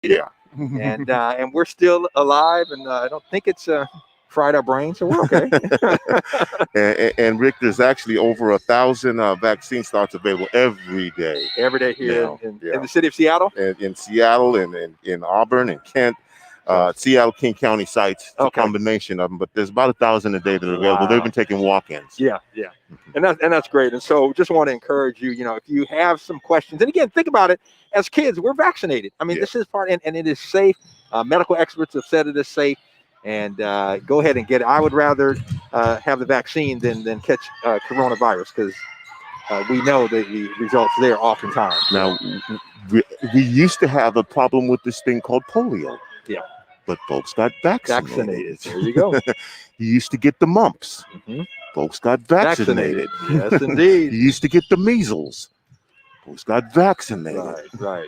Yeah. And we're still alive, and I don't think it's fried our brains, so we're okay. And Rick, there's actually over 1,000 vaccine starts available every day. Every day here now. in the city of Seattle? In Seattle and in Auburn and Kent. Seattle, King County sites, it's a combination of them, but there's about 1,000 a day that are available. They've been taking walk-ins. Yeah. And that's great. And so just want to encourage you, if you have some questions, and again, think about it, as kids, we're vaccinated. I mean, this is part, and it is safe. Medical experts have said it is safe, and go ahead and get it. I would rather have the vaccine than catch coronavirus, because we know the results there oftentimes. Now, we used to have a problem with this thing called polio. Yeah. But folks got vaccinated. There you go. You used to get the mumps. Mm-hmm. Folks got vaccinated. Yes, indeed. You used to get the measles. Folks got vaccinated. Right.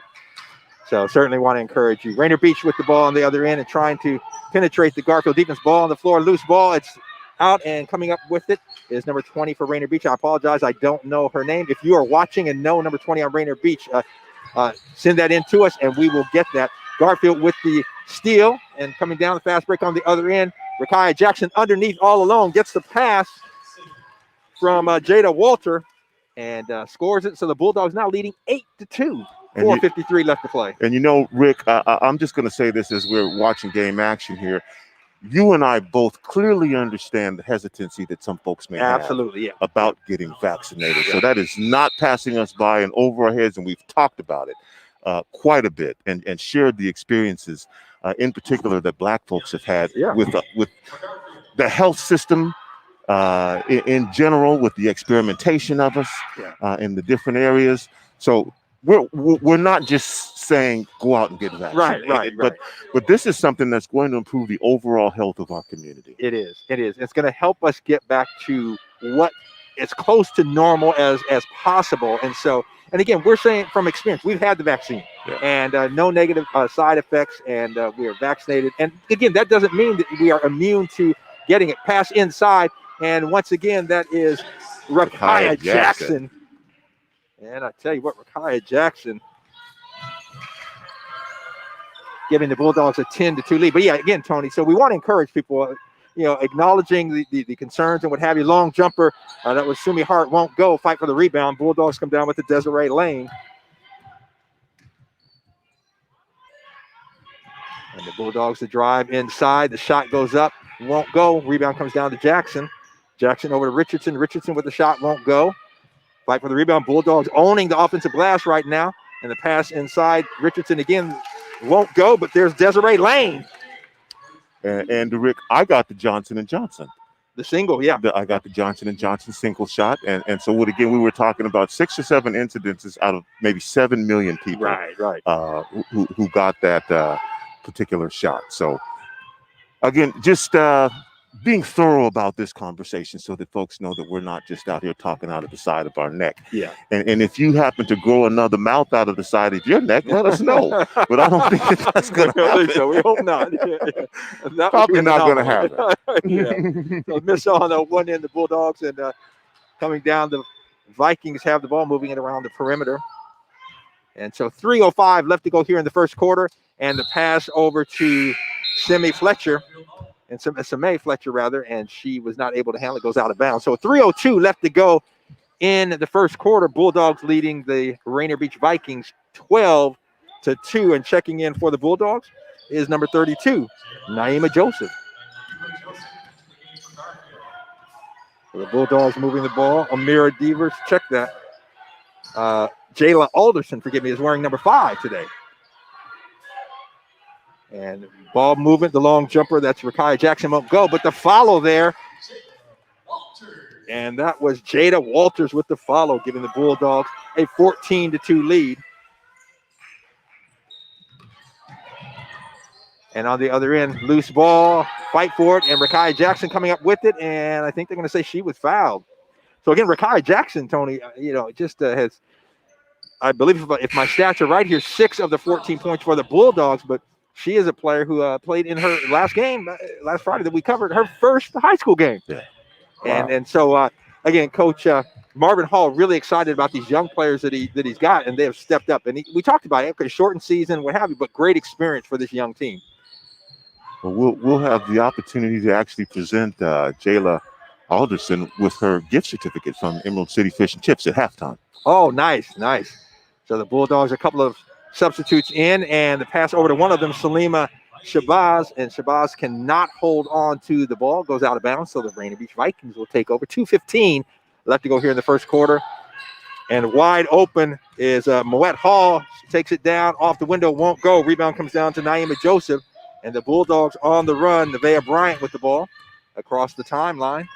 So certainly want to encourage you. Rainier Beach with the ball on the other end and trying to penetrate the Garfield defense. Ball on the floor, loose ball. It's out, and coming up with it is number 20 for Rainier Beach. I apologize, I don't know her name. If you are watching and know number 20 on Rainier Beach, send that in to us, and we will get that. Garfield with the steal, and coming down the fast break on the other end. Rakiah Jackson underneath all alone, gets the pass from Jada Walter, and scores it. So the Bulldogs now leading 8-2. 4:53 left to play. And Rick, I'm just going to say this as we're watching game action here. You and I both clearly understand the hesitancy that some folks may have about getting vaccinated. So that is not passing us by and over our heads, and we've talked about it quite a bit and shared the experiences, in particular, that Black folks have had with the health system in general, with the experimentation of us in the different areas. So we're not just saying go out and get vaccinated. Right. But this is something that's going to improve the overall health of our community. It is. It's going to help us get back to what as close to normal as possible. And again, we're saying from experience, we've had the vaccine and no negative side effects, and we are vaccinated. And again, that doesn't mean that we are immune to getting it. Pass inside, and once again, that is Rakiah Jackson. And I tell you what, Rakiah Jackson giving the Bulldogs a 10-2 lead. But yeah, again, Tony, so we want to encourage people, acknowledging the concerns and what have you. Long jumper, that was Sumi Hart, won't go. Fight for the rebound. Bulldogs come down with the Desiree Lane. And the Bulldogs to drive inside. The shot goes up, won't go. Rebound comes down to Jackson. Jackson over to Richardson. Richardson with the shot, won't go. Fight for the rebound. Bulldogs owning the offensive glass right now. And the pass inside. Richardson again won't go, but there's Desiree Lane. And Rick, I got the Johnson & Johnson. The single, yeah. I got the Johnson & Johnson single shot. And so we were talking about 6 or 7 incidences out of maybe 7 million people who got that particular shot. So, again, just being thorough about this conversation so that folks know that we're not just out here talking out of the side of our neck. Yeah. And if you happen to grow another mouth out of the side of your neck, let us know. But I don't think that's going to happen. So we hope not. Probably not going to happen. So miss on one end, the Bulldogs, and coming down, the Vikings have the ball, moving it around the perimeter. And so 3:05 left to go here in the first quarter, and the pass over to Semi Fletcher. And Samay Fletcher, and she was not able to handle it, goes out of bounds. So 3:02 left to go in the first quarter. Bulldogs leading the Rainier Beach Vikings 12-2. And checking in for the Bulldogs is number 32, Naima Joseph. So the Bulldogs moving the ball. Amira Devers, check that. Jayla Alderson, is wearing number 5 today. And ball movement, the long jumper, that's Rakiah Jackson, won't go, but the follow there. And that was Jada Walters with the follow, giving the Bulldogs a 14-2 lead. And on the other end, loose ball, fight for it, and Rakiah Jackson coming up with it, and I think they're going to say she was fouled. So again, Rakiah Jackson, Tony, just has, I believe if my stats are right here, 6 of the 14 points for the Bulldogs, but she is a player who played in her last game, last Friday that we covered, her first high school game. Yeah. Wow. And so again, Coach Marvin Hall really excited about these young players that he's got, and they have stepped up. And we talked about it, okay, shortened season, what have you, but great experience for this young team. Well, we'll have the opportunity to actually present Jayla Alderson with her gift certificate from Emerald City Fish and Chips at halftime. Oh, nice. So the Bulldogs, a couple of substitutes in, and the pass over to one of them, Salima Shabazz, and Shabazz cannot hold on to the ball, goes out of bounds, so the Rainier Beach Vikings will take over. 2:15 left to go here in the first quarter, and wide open is Moet Hall. She takes it down, off the window, won't go. Rebound comes down to Naima Joseph, and the Bulldogs on the run. Nevaeh Bryant with the ball across the timeline,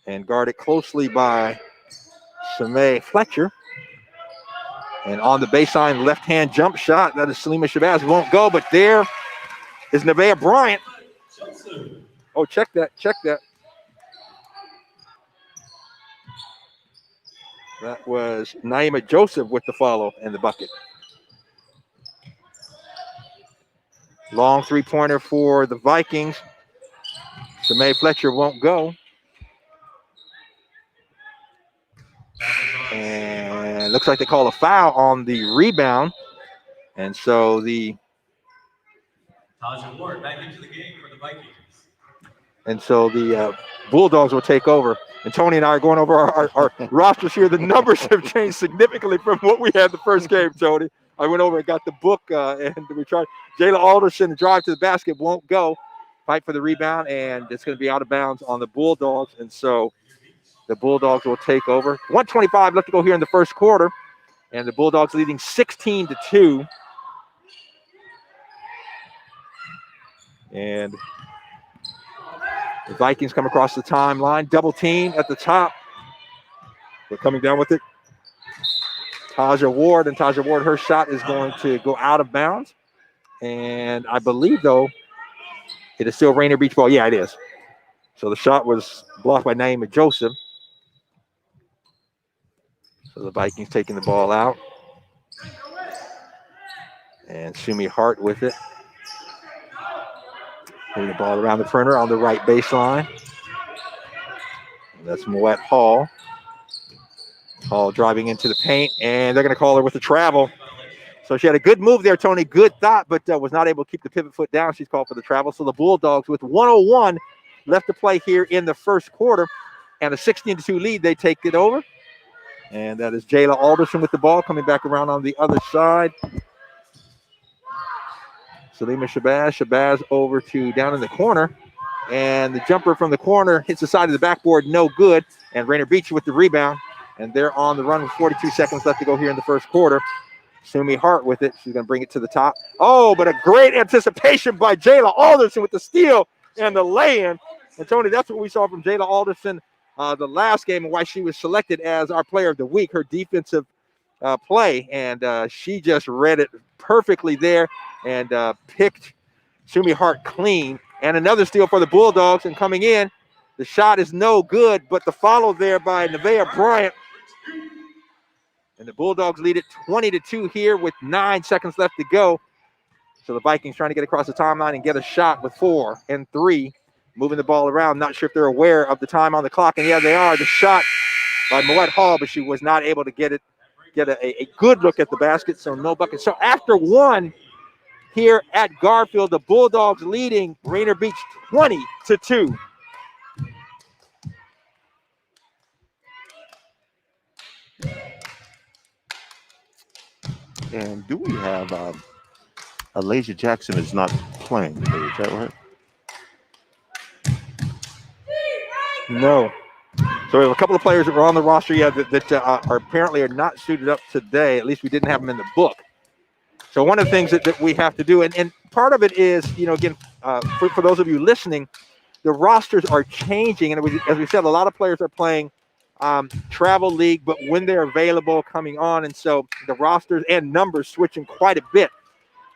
and guarded closely by Samay Fletcher. And on the baseline, left-hand jump shot. That is Salima Shabazz. Won't go, but there is Nevaeh Bryant. Oh, check that. That was Naima Joseph with the follow and the bucket. Long three-pointer for the Vikings. Samay Fletcher won't go. And looks like they call a foul on the rebound. And so the Taja Ward back into the game for the Vikings. And so the Bulldogs will take over. And Tony and I are going over our rosters here. The numbers have changed significantly from what we had the first game, Tony. I went over and got the book, and we tried. Jayla Alderson, the drive to the basket, won't go. Fight for the rebound, and it's going to be out of bounds on the Bulldogs. And so the Bulldogs will take over. 1:25 left to go here in the first quarter. And the Bulldogs leading 16-2. And the Vikings come across the timeline. Double team at the top. They're coming down with it. Taja Ward, and Taja Ward, her shot is going to go out of bounds. And I believe, though, it is still Rainier Beach ball. Yeah, it is. So the shot was blocked by Naima Joseph. So the Vikings taking the ball out. And Sumi Hart with it. Moving the ball around the perimeter on the right baseline. And that's Moet Hall. Hall driving into the paint, and they're going to call her with the travel. So she had a good move there, Tony. Good thought, but was not able to keep the pivot foot down. She's called for the travel. So the Bulldogs with 1:01 left to play here in the first quarter, and a 16-2 lead. They take it over. And that is Jayla Alderson with the ball coming back around on the other side. Salima Shabazz over to down in the corner. And the jumper from the corner hits the side of the backboard, no good. And Rainier Beach with the rebound. And they're on the run with 42 seconds left to go here in the first quarter. Sumi Hart with it. She's going to bring it to the top. Oh, but a great anticipation by Jayla Alderson with the steal and the lay-in. And, Tony, that's what we saw from Jayla Alderson the last game and why she was selected as our player of the week, her defensive play. And she just read it perfectly there and picked Sumi Hart clean. And another steal for the Bulldogs. And coming in, the shot is no good, but the follow there by Nevaeh Bryant. And the Bulldogs lead it 20-2 here with 9 seconds left to go. So the Vikings trying to get across the timeline and get a shot with 4 and 3. Moving the ball around. Not sure if they're aware of the time on the clock. And yeah, they are. The shot by Moet Hall, but she was not able to get a good look at the basket. So no bucket. So after one here at Garfield, the Bulldogs leading Rainier Beach 20-2. And do we have Alasia Jackson is not playing today, is that right? No. So we have a couple of players that were on the roster, that are apparently not suited up today. At least we didn't have them in the book. So one of the things that we have to do, and part of it is, again, for those of you listening, the rosters are changing. And as we said, a lot of players are playing travel league, but when they're available coming on. And so the rosters and numbers switching quite a bit.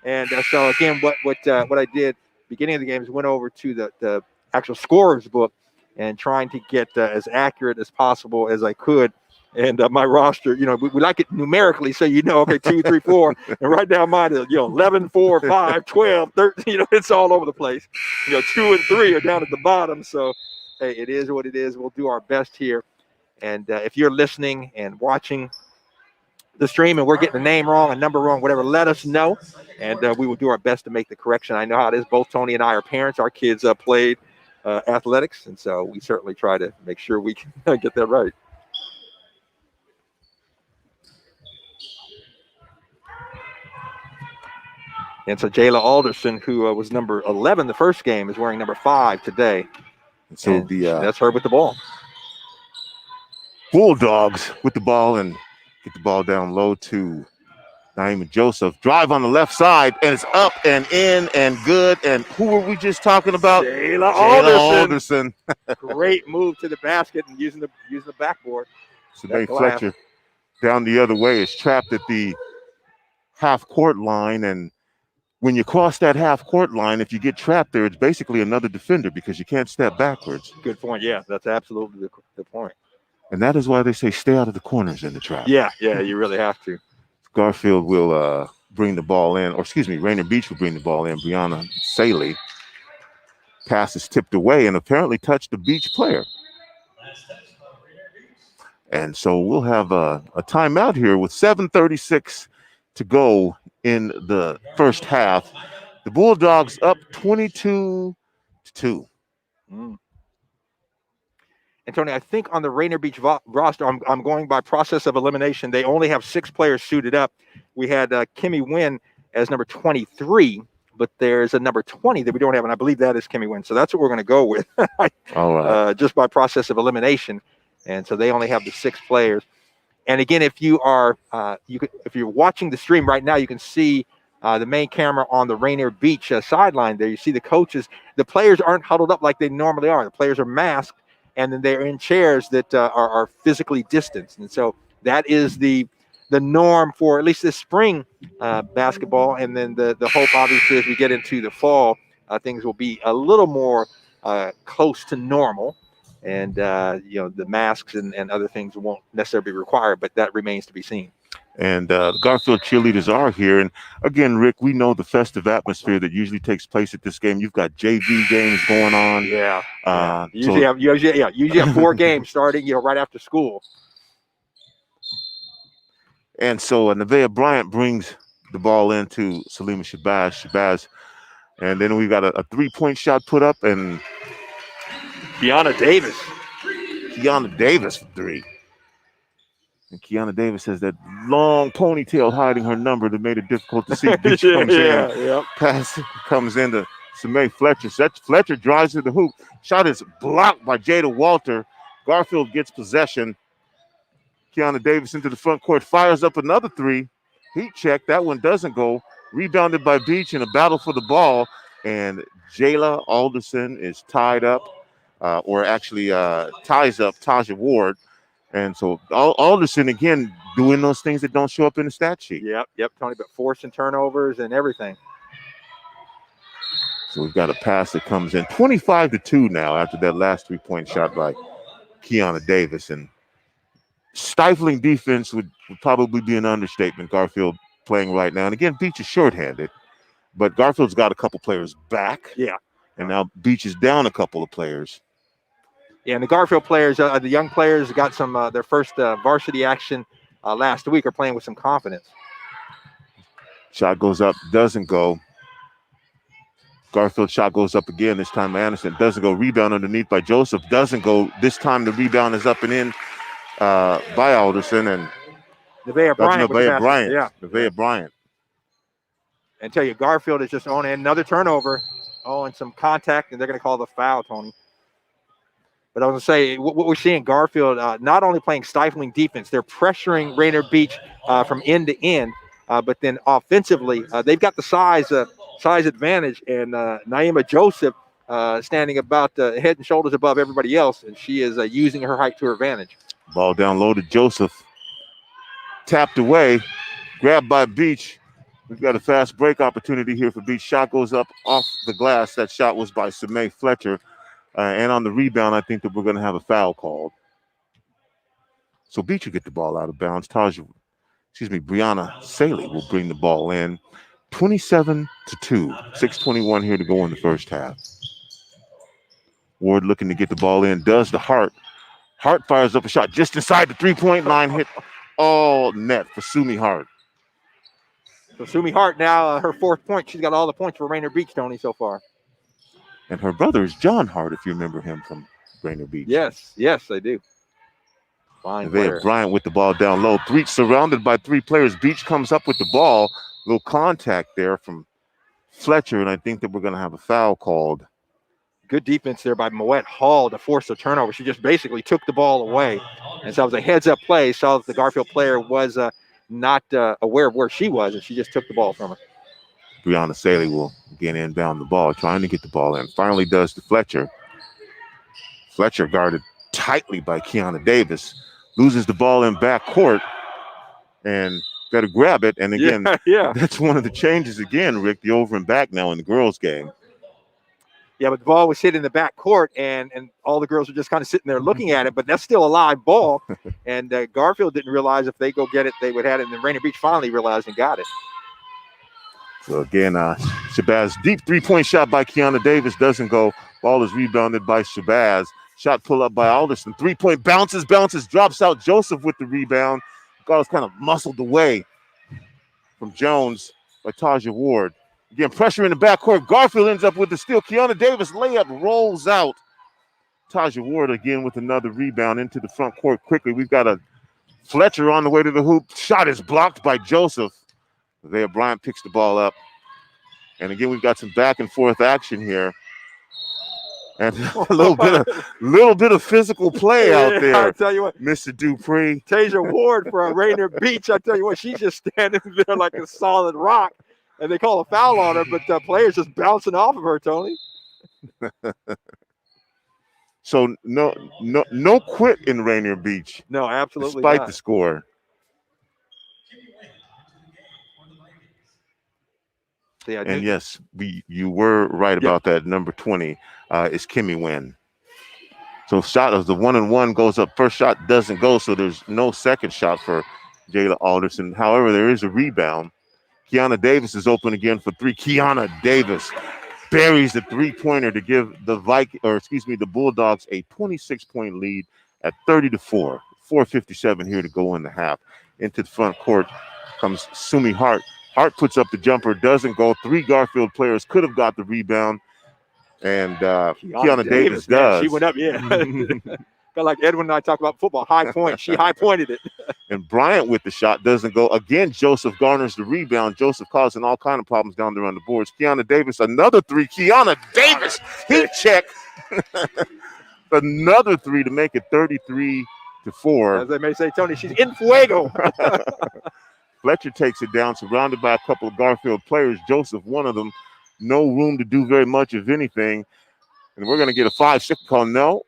And so again, what I did beginning of the game is went over to the actual scorers book and trying to get as accurate as possible as I could. And my roster, we like it numerically. So, okay, 2, 3, 4. And right now mine is, 11, 4, 5, 12, 13, it's all over the place. 2 and 3 are down at the bottom. So, hey, it is what it is. We'll do our best here And if you're listening and watching the stream and we're getting the name wrong, a number wrong, whatever, let us know. And we will do our best to make the correction. I know how it is. Both Tony and I are parents. Our kids played athletics. And so we certainly try to make sure we can get that right. And so Jayla Alderson, who was number 11 the first game, is wearing number 5 today. So and that's her with the ball. Bulldogs with the ball and get the ball down low to Naima Joseph. Drive on the left side, and it's up and in and good. And who were we just talking about? Jayla Alderson. Great move to the basket and using the backboard. Sade Fletcher down the other way is trapped at the half-court line, and when you cross that half-court line, if you get trapped there, it's basically another defender because you can't step backwards. Good point. Yeah, that's absolutely the point. And that is why they say stay out of the corners in the trap. Yeah, you really have to. Garfield will bring the ball in, or excuse me, Rainier Beach will bring the ball in. Brianna Saley. Pass is tipped away and apparently touched the Beach player. And so we'll have a timeout here with 7:36 to go in the first half. The Bulldogs up 22-2. And Tony, I think on the Rainier Beach roster, I'm going by process of elimination. They only have 6 players suited up. We had Kimmy Wynn as number 23, but there's a number 20 that we don't have, and I believe that is Kimmy Wynn. So that's what we're going to go with. All right. Just by process of elimination. And so they only have the 6 players. And again, if you are if you're watching the stream right now, you can see the main camera on the Rainier Beach sideline there. You see the coaches. The players aren't huddled up like they normally are. The players are masked, and then they're in chairs that are physically distanced. And so that is the norm for at least this spring basketball. And then the hope, obviously, as we get into the fall, things will be a little more close to normal. And, the masks and other things won't necessarily be required, but that remains to be seen. And the Garfield cheerleaders are here. And again, Rick, we know the festive atmosphere that usually takes place at this game. You've got JV games going on. Yeah. Usually have 4 games starting, right after school. And so Nevaeh Bryant brings the ball into Salima Shabazz. And then we've got a 3-point shot put up, and Kiana Davis for 3. And Kiana Davis has that long ponytail hiding her number that made it difficult to see. Beach comes in. Yep. Pass comes into Samae Fletcher. Fletcher drives to the hoop. Shot is blocked by Jada Walter. Garfield gets possession. Kiana Davis into the front court. Fires up another 3. Heat check. That one doesn't go. Rebounded by Beach in a battle for the ball. And Jayla Alderson is tied up. Ties up Taja Ward. And so Alderson, again, doing those things that don't show up in the stat sheet. Yep, Tony, but forcing turnovers and everything. So we've got a pass that comes in 25-2 now after that last 3-point shot by Kiana Davis. And stifling defense would probably be an understatement. Garfield playing right now. And again, Beach is shorthanded, but Garfield's got a couple players back. Yeah. And now Beach is down a couple of players. Yeah, and the Garfield players, the young players, got some their first varsity action last week, are playing with some confidence. Shot goes up, doesn't go. Garfield shot goes up again. This time Anderson doesn't go. Rebound underneath by Joseph, doesn't go. This time the rebound is up and in by Alderson and Nevaeh Bryant. Yeah, Nevaeh Bryant. And tell you, Garfield is just on another turnover. And some contact, and they're going to call the foul, Tony. But I was going to say, what we're seeing, Garfield not only playing stifling defense, they're pressuring Rainier Beach from end to end, but then offensively, they've got the size advantage, and Naima Joseph standing about head and shoulders above everybody else, and she is using her height to her advantage. Ball down low to Joseph. Tapped away, grabbed by Beach. We've got a fast break opportunity here for Beach. Shot goes up off the glass. That shot was by Samae Fletcher. And on the rebound, I think that we're going to have a foul called. So Beach will get the ball out of bounds. Brianna Saley will bring the ball in. 27-2. 6:21 here to go in the first half. Ward looking to get the ball in. Does the heart Hart fires up a shot just inside the three-point line, hit all net for Sumi Hart. So Sumi Hart now, her 4th point. She's got all the points for Rainier Beach, Tony, so far. And her brother is John Hart, if you remember him from Rainier Beach. Yes, I do. Fine player. Bryant with the ball down low. Surrounded by 3 players. Beach comes up with the ball. Little contact there from Fletcher, and I think that we're going to have a foul called. Good defense there by Moet Hall to force a turnover. She just basically took the ball away. And so it was a heads-up play. Saw that the Garfield player was not aware of where she was, and she just took the ball from her. Brianna Saley will again inbound the ball, trying to get the ball in. Finally does to Fletcher. Fletcher guarded tightly by Kiana Davis. Loses the ball in backcourt and better grab it. And again, that's one of the changes again, Rick, the over and back now in the girls' game. Yeah, but the ball was hit in the backcourt, and all the girls were just kind of sitting there looking at it, but that's still a live ball. And Garfield didn't realize if they go get it, they would have it. And then Rainier Beach finally realized and got it. So again, Shabazz, deep 3-point shot by Kiana Davis doesn't go. Ball is rebounded by Shabazz. Shot pull up by Alderson. 3-point bounces, drops out. Joseph with the rebound. Got was kind of muscled away from Jones by Taja Ward. Again, pressure in the backcourt. Garfield ends up with the steal. Kiana Davis layup rolls out. Taja Ward again with another rebound into the front court quickly. We've got a Fletcher on the way to the hoop. Shot is blocked by Joseph. There, Bryant picks the ball up. And again, we've got some back and forth action here. And a little bit of physical play out there. I tell you what, Mr. Dupree. Tasia Ward for Rainier Beach. I tell you what, she's just standing there like a solid rock. And they call a foul on her, but the players just bouncing off of her, Tony. So no quit in Rainier Beach. No, absolutely despite not. The score. Yeah, and yes, you were right about that. Number 20 is Kimmy Wynn. So shot of the 1-and-1 goes up. First shot doesn't go, so there's no second shot for Jayla Alderson. However, there is a rebound. Kiana Davis is open again for 3. Kiana Davis buries the 3-pointer to give the Bulldogs a 26-point lead at 30-4. 4:57 here to go in the half. Into the front court comes Sumi Hart. Hart puts up the jumper, doesn't go. 3 Garfield players could have got the rebound, and Kiana Davis does. She went up, Got like Edwin and I talk about football, high point. She high pointed it. And Bryant with the shot doesn't go. Again, Joseph garners the rebound. Joseph causing all kind of problems down there on the boards. Kiana Davis, another 3. Kiana Davis, heat check. Another 3 to make it 33-4. As they may say, Tony, she's in fuego. Fletcher takes it down, surrounded by a couple of Garfield players. Joseph, one of them, no room to do very much of anything. And we're going to get a 5-second call. No,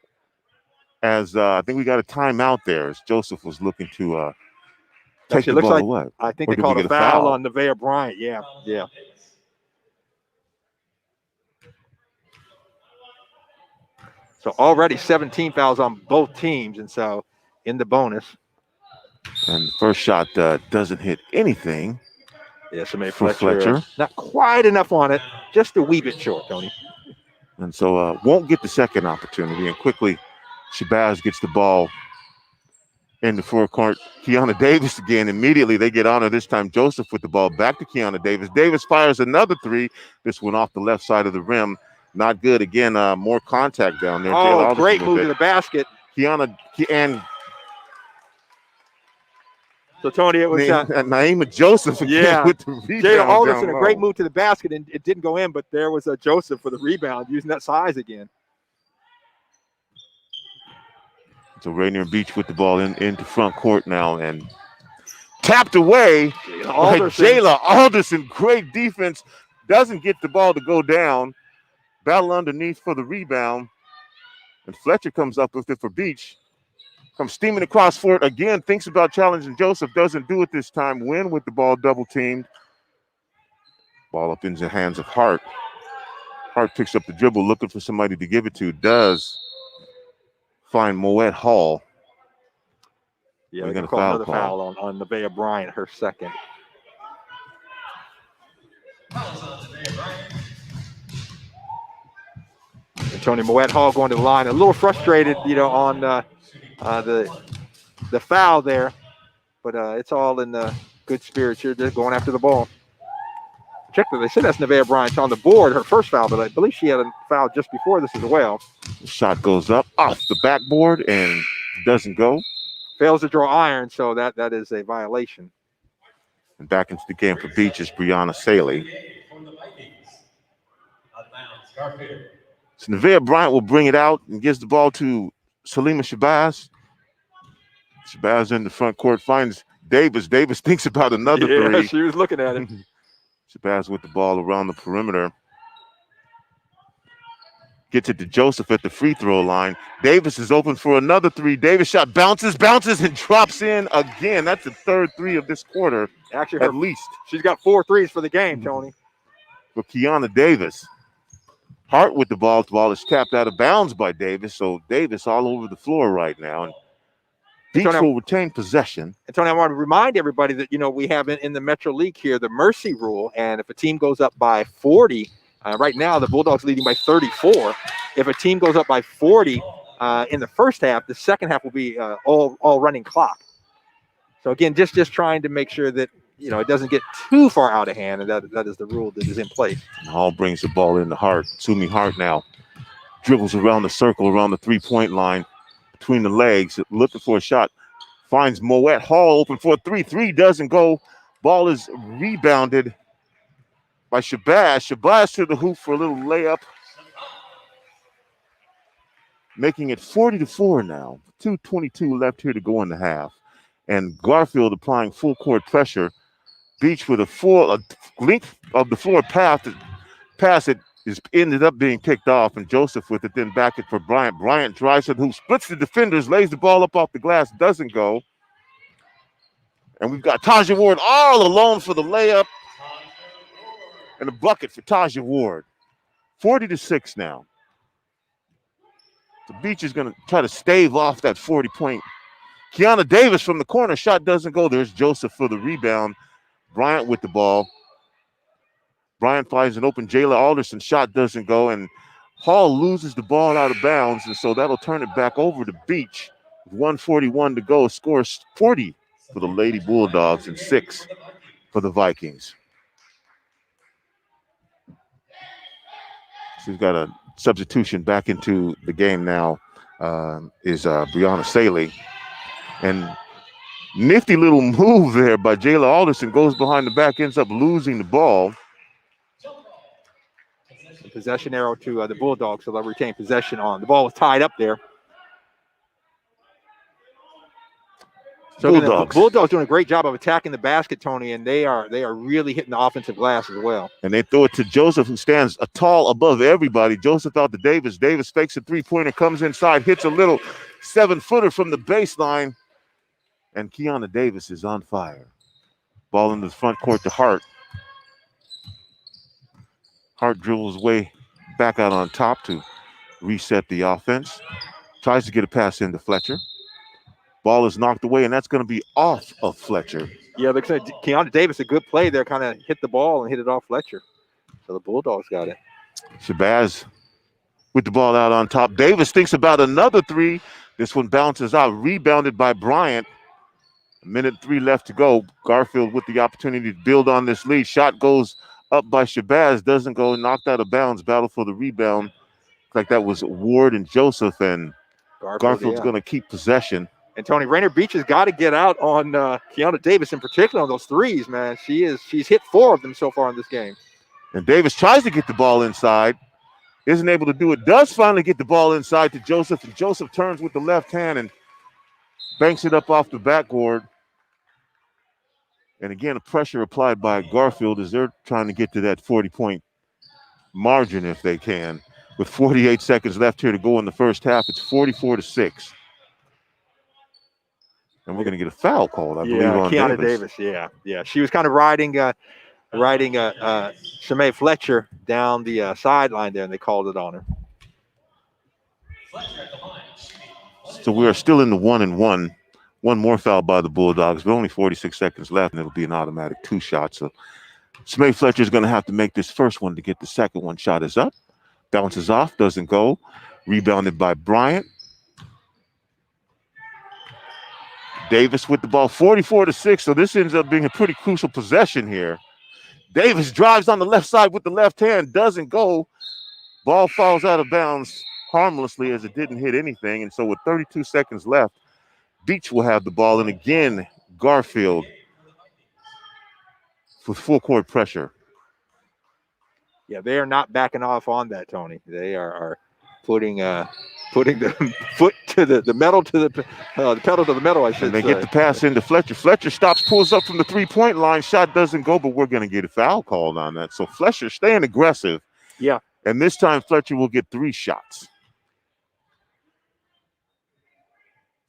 as I think we got a timeout there as Joseph was looking to take the ball away. I think they called a foul on Nevaeh Bryant. Yeah. So already 17 fouls on both teams, and so in the bonus. And the first shot doesn't hit anything. Yes, Fletcher. Not quite enough on it, just a wee bit short, Tony. And so won't get the second opportunity. And quickly, Shabazz gets the ball in the forecourt. Kiana Davis again. Immediately they get on her. This time Joseph with the ball back to Kiana Davis. Davis fires another 3. This one off the left side of the rim. Not good. Again, more contact down there. Oh, great move to the basket. So, Tony, it was Naima Joseph again with the rebound. Jayla Alderson, a great move to the basket, and it didn't go in, but there was Joseph for the rebound, using that size again. So Rainier Beach with the ball into front court now and tapped away by Jayla Alderson. Great defense. Doesn't get the ball to go down. Battle underneath for the rebound. And Fletcher comes up with it for Beach. Comes steaming across for it again. Thinks about challenging Joseph. Doesn't do it this time. Win with the ball double teamed. Ball up into the hands of Hart. Hart picks up the dribble, looking for somebody to give it to. Does find Moet Hall. Yeah, they're going to call another foul on Nevaeh Bryant, her second. And Tony Moet Hall going to the line. A little frustrated, on the foul there, but it's all in good spirits here. Just going after the ball. Check that. They said that's Nevaeh Bryant on the board, her first foul, but I believe she had a foul just before this as well. The shot goes up off the backboard and doesn't go. Fails to draw iron, so that is a violation. And back into the game for Beach is Brianna Saley. So Nevaeh Bryant will bring it out and gives the ball to Salima Shabazz. Shabazz in the front court finds Davis. Davis thinks about another three. She was looking at it. Shabazz with the ball around the perimeter. Gets it to Joseph at the free throw line. Davis is open for another three. Davis shot bounces, and drops in again. That's the third three of this quarter, actually, at least. She's got 4 threes for the game, Tony. For Kiana Davis. Hart with the ball. The ball is tapped out of bounds by Davis. So Davis all over the floor right now. And Beach will retain possession. And Tony, I want to remind everybody that, we have in the Metro League here the mercy rule. And if a team goes up by 40, right now the Bulldogs leading by 34. If a team goes up by 40 in the first half, the second half will be all running clock. So again, just trying to make sure that it doesn't get too far out of hand, and that is the rule that is in place. Hall brings the ball in to Hart. Sumi Hart now dribbles around the circle, around the 3-point line, between the legs, looking for a shot. Finds Moet Hall open for a 3. 3 doesn't go. Ball is rebounded by Shabazz. Shabazz to the hoop for a little layup, making it 40-4 now. 2:22 left here to go in the half. And Garfield applying full court pressure. Beach with a length of the floor pass it is ended up being picked off, and Joseph with it, then back it for Bryant. Bryant drives to the hoop, splits the defenders, lays the ball up off the glass, doesn't go. And we've got Taja Ward all alone for the layup. And a bucket for Taja Ward. 40-6 now. The Beach is going to try to stave off that 40-point. Kiana Davis from the corner, shot doesn't go. There's Joseph for the rebound. Bryant with the ball. Bryant finds an open Jayla Alderson, shot doesn't go, and Hall loses the ball out of bounds, and so that'll turn it back over to Beach. With 1:41 to go, scores 40 for the Lady Bulldogs and 6 for the Vikings. So we've got a substitution back into the game now, is Brianna Saley. And nifty little move there by Jayla Alderson, goes behind the back, ends up losing the ball. The possession arrow to the Bulldogs, so they'll retain possession on. The ball was tied up there. So the Bulldogs doing a great job of attacking the basket, Tony, and they are really hitting the offensive glass as well. And they throw it to Joseph, who stands a tall above everybody. Joseph out to Davis. Davis fakes a 3-pointer, comes inside, hits a little 7-footer from the baseline. And Kiana Davis is on fire. Ball into the front court to Hart. Hart dribbles way back out on top to reset the offense. Tries to get a pass into Fletcher. Ball is knocked away, and that's going to be off of Fletcher. Yeah, like I said, Kiana Davis, a good play there, kind of hit the ball and hit it off Fletcher. So the Bulldogs got it. Shabazz with the ball out on top. Davis thinks about another 3. This one bounces out, rebounded by Bryant. 1:03 left to go. Garfield with the opportunity to build on this lead. Shot goes up by Shabazz, doesn't go, knocked out of bounds. Battle for the rebound. Looks like that was Ward and Joseph, and Garfield's going to keep possession. And Tony, Rainier Beach has got to get out on Kiana Davis in particular on those threes, man. She's hit 4 of them so far in this game. And Davis tries to get the ball inside. Isn't able to do it. Does finally get the ball inside to Joseph, and Joseph turns with the left hand and banks it up off the backboard. And again, a pressure applied by Garfield as they're trying to get to that 40-point margin if they can. With 48 seconds left here to go in the first half, it's 44-6. And we're going to get a foul called, I believe, on Kiana Davis. Yeah. She was kind of riding Shamae Fletcher down the sideline there, and they called it on her. So we are still in the 1-1. One more foul by the Bulldogs, but only 46 seconds left, and it'll be an automatic 2 shot. So Shamae Fletcher is going to have to make this first one to get the second one. Shot is up, bounces off, doesn't go. Rebounded by Bryant. Davis with the ball, 44-6. So this ends up being a pretty crucial possession here. Davis drives on the left side with the left hand, doesn't go. Ball falls out of bounds harmlessly as it didn't hit anything. And so with 32 seconds left, Beach will have the ball. And again, Garfield with full court pressure. Yeah, they are not backing off on that, Tony. They are putting the foot to the metal to the pedal to the metal, I should say. And they get the pass into Fletcher. Fletcher stops, pulls up from the three-point line. Shot doesn't go, but we're going to get a foul called on that. So Fletcher staying aggressive. Yeah. And this time Fletcher will get 3 shots.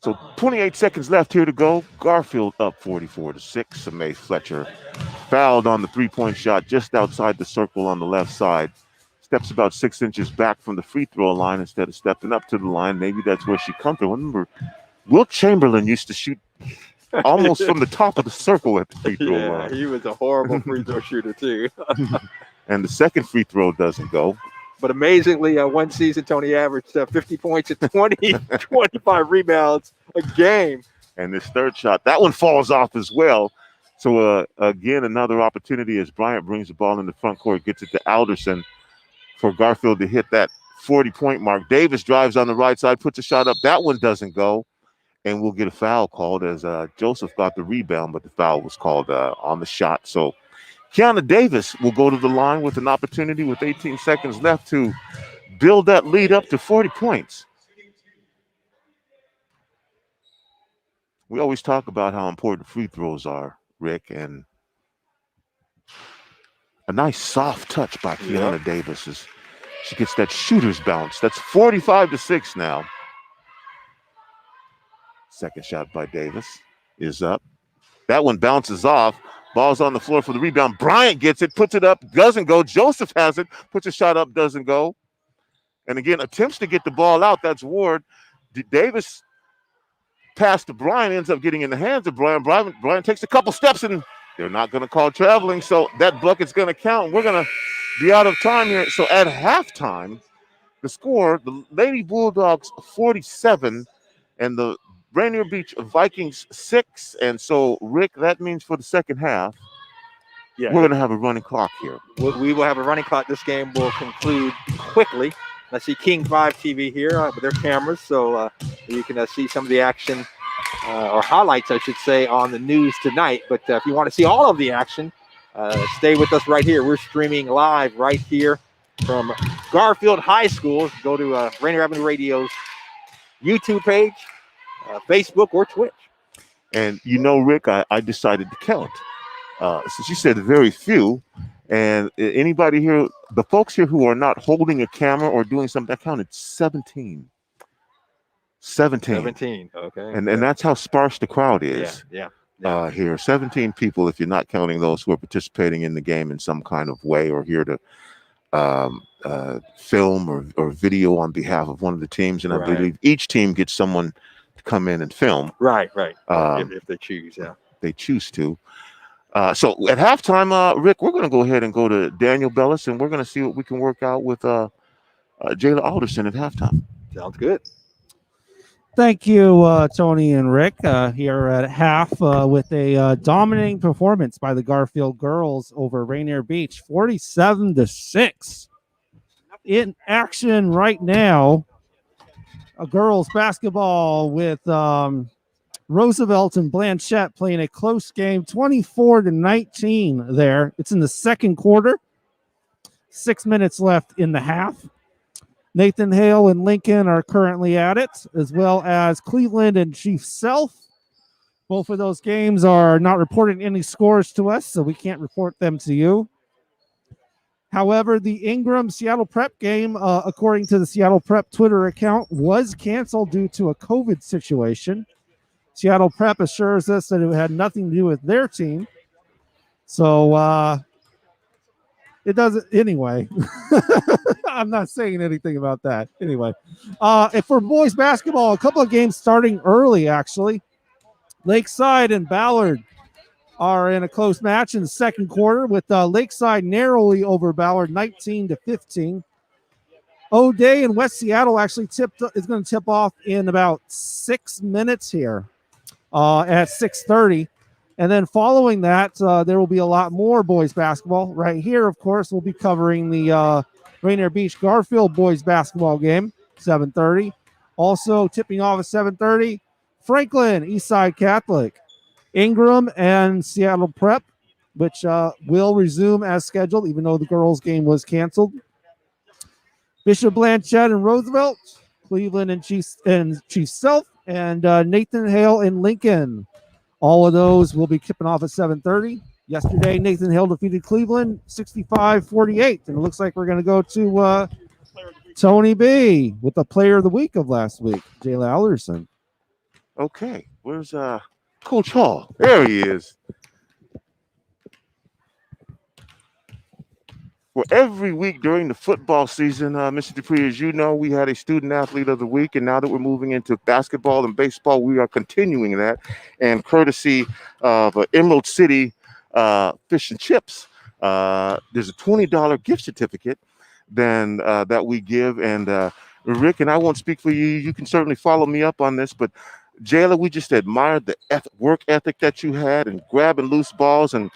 So 28 seconds left here to go. Garfield up 44-6. Samae Fletcher fouled on the three-point shot just outside the circle on the left side. Steps about 6 inches back from the free throw line instead of stepping up to the line. Maybe that's where she comfortable. Remember, Wilt Chamberlain used to shoot almost from the top of the circle at the free throw line. He was a horrible free throw shooter too. And the second free throw doesn't go. But amazingly, one season, Tony averaged 50 points and 25 rebounds a game. And this third shot, that one falls off as well. So, again, another opportunity as Bryant brings the ball in the front court, gets it to Alderson for Garfield to hit that 40-point mark. Davis drives on the right side, puts a shot up. That one doesn't go. And we'll get a foul called as Joseph got the rebound, but the foul was called on the shot. So, Kiana Davis will go to the line with an opportunity with 18 seconds left to build that lead up to 40 points. We always talk about how important free throws are, Rick, and a nice soft touch by Kiana Davis. She gets that shooter's bounce. That's 45-6 now. Second shot by Davis is up. That one bounces off. Ball's on the floor for the rebound. Bryant gets it, puts it up, doesn't go. Joseph has it, puts a shot up, doesn't go. And again, attempts to get the ball out. That's Ward. Davis pass to Bryant ends up getting in the hands of Bryant. Bryant takes a couple steps, and they're not going to call traveling, so that bucket's going to count. We're going to be out of time here. So at halftime, the score, the Lady Bulldogs 47 and the Rainier Beach Vikings 6. And so, Rick, that means for the second half, we're going to have a running clock here. We will have a running clock. This game will conclude quickly. I see King 5 TV here with their cameras, so you can see some of the action or highlights, I should say, on the news tonight. But if you want to see all of the action, stay with us right here. We're streaming live right here from Garfield High School. Go to Rainier Avenue Radio's YouTube page, Facebook, or Twitch. And you know, Rick, I decided to count. Since you said very few, and anybody here, the folks here who are not holding a camera or doing something, I counted 17. 17, okay. And that's how sparse the crowd is. Yeah. Here, 17 people, if you're not counting those who are participating in the game in some kind of way or here to film or video on behalf of one of the teams. And I believe each team gets someone to come in and film. Right. If they choose, They choose to. So at halftime, Rick, we're going to go ahead and go to Daniel Bellis, and we're going to see what we can work out with Jayla Alderson at halftime. Sounds good. Thank you, Tony and Rick, here at half with a dominating performance by the Garfield girls over Rainier Beach, 47-6. In action right now, girls basketball with Roosevelt and Blanchette playing a close game, 24-19 there. It's in the second quarter. 6 minutes left in the half. Nathan Hale and Lincoln are currently at it, as well as Cleveland and Chief Self. Both of those games are not reporting any scores to us, so we can't report them to you. However, the Ingram Seattle Prep game, according to the Seattle Prep Twitter account, was canceled due to a COVID situation. Seattle Prep assures us that it had nothing to do with their team. So it doesn't anyway. I'm not saying anything about that. Anyway, and for boys basketball, a couple of games starting early, actually. Lakeside and Ballard are in a close match in the second quarter with Lakeside narrowly over Ballard 19-15. O'Day and West Seattle actually is going to tip off in about 6 minutes here. at 6:30. And then following that, there will be a lot more boys basketball. Right here, of course, we'll be covering the Rainier Beach Garfield boys basketball game, 7:30. Also tipping off at 7:30, Franklin, Eastside Catholic, Ingram, and Seattle Prep, which will resume as scheduled, even though the girls' game was canceled. Bishop Blanchette and Roosevelt, Cleveland and Chief Self, and Nathan Hale and Lincoln. All of those will be tipping off at 7:30. Yesterday, Nathan Hale defeated Cleveland 65-48. And it looks like we're going to go to Tony B with the player of the week of last week, Jayla Alderson. Okay, where's Coach Hall? There he is. Well, every week during the football season, Mr. Dupree, as you know, we had a student athlete of the week, and now that we're moving into basketball and baseball, we are continuing that. And courtesy of Emerald City Fish and Chips, there's a $20 gift certificate then that we give. And Rick, and I won't speak for you, you can certainly follow me up on this, but Jayla, we just admired the work ethic that you had and grabbing loose balls and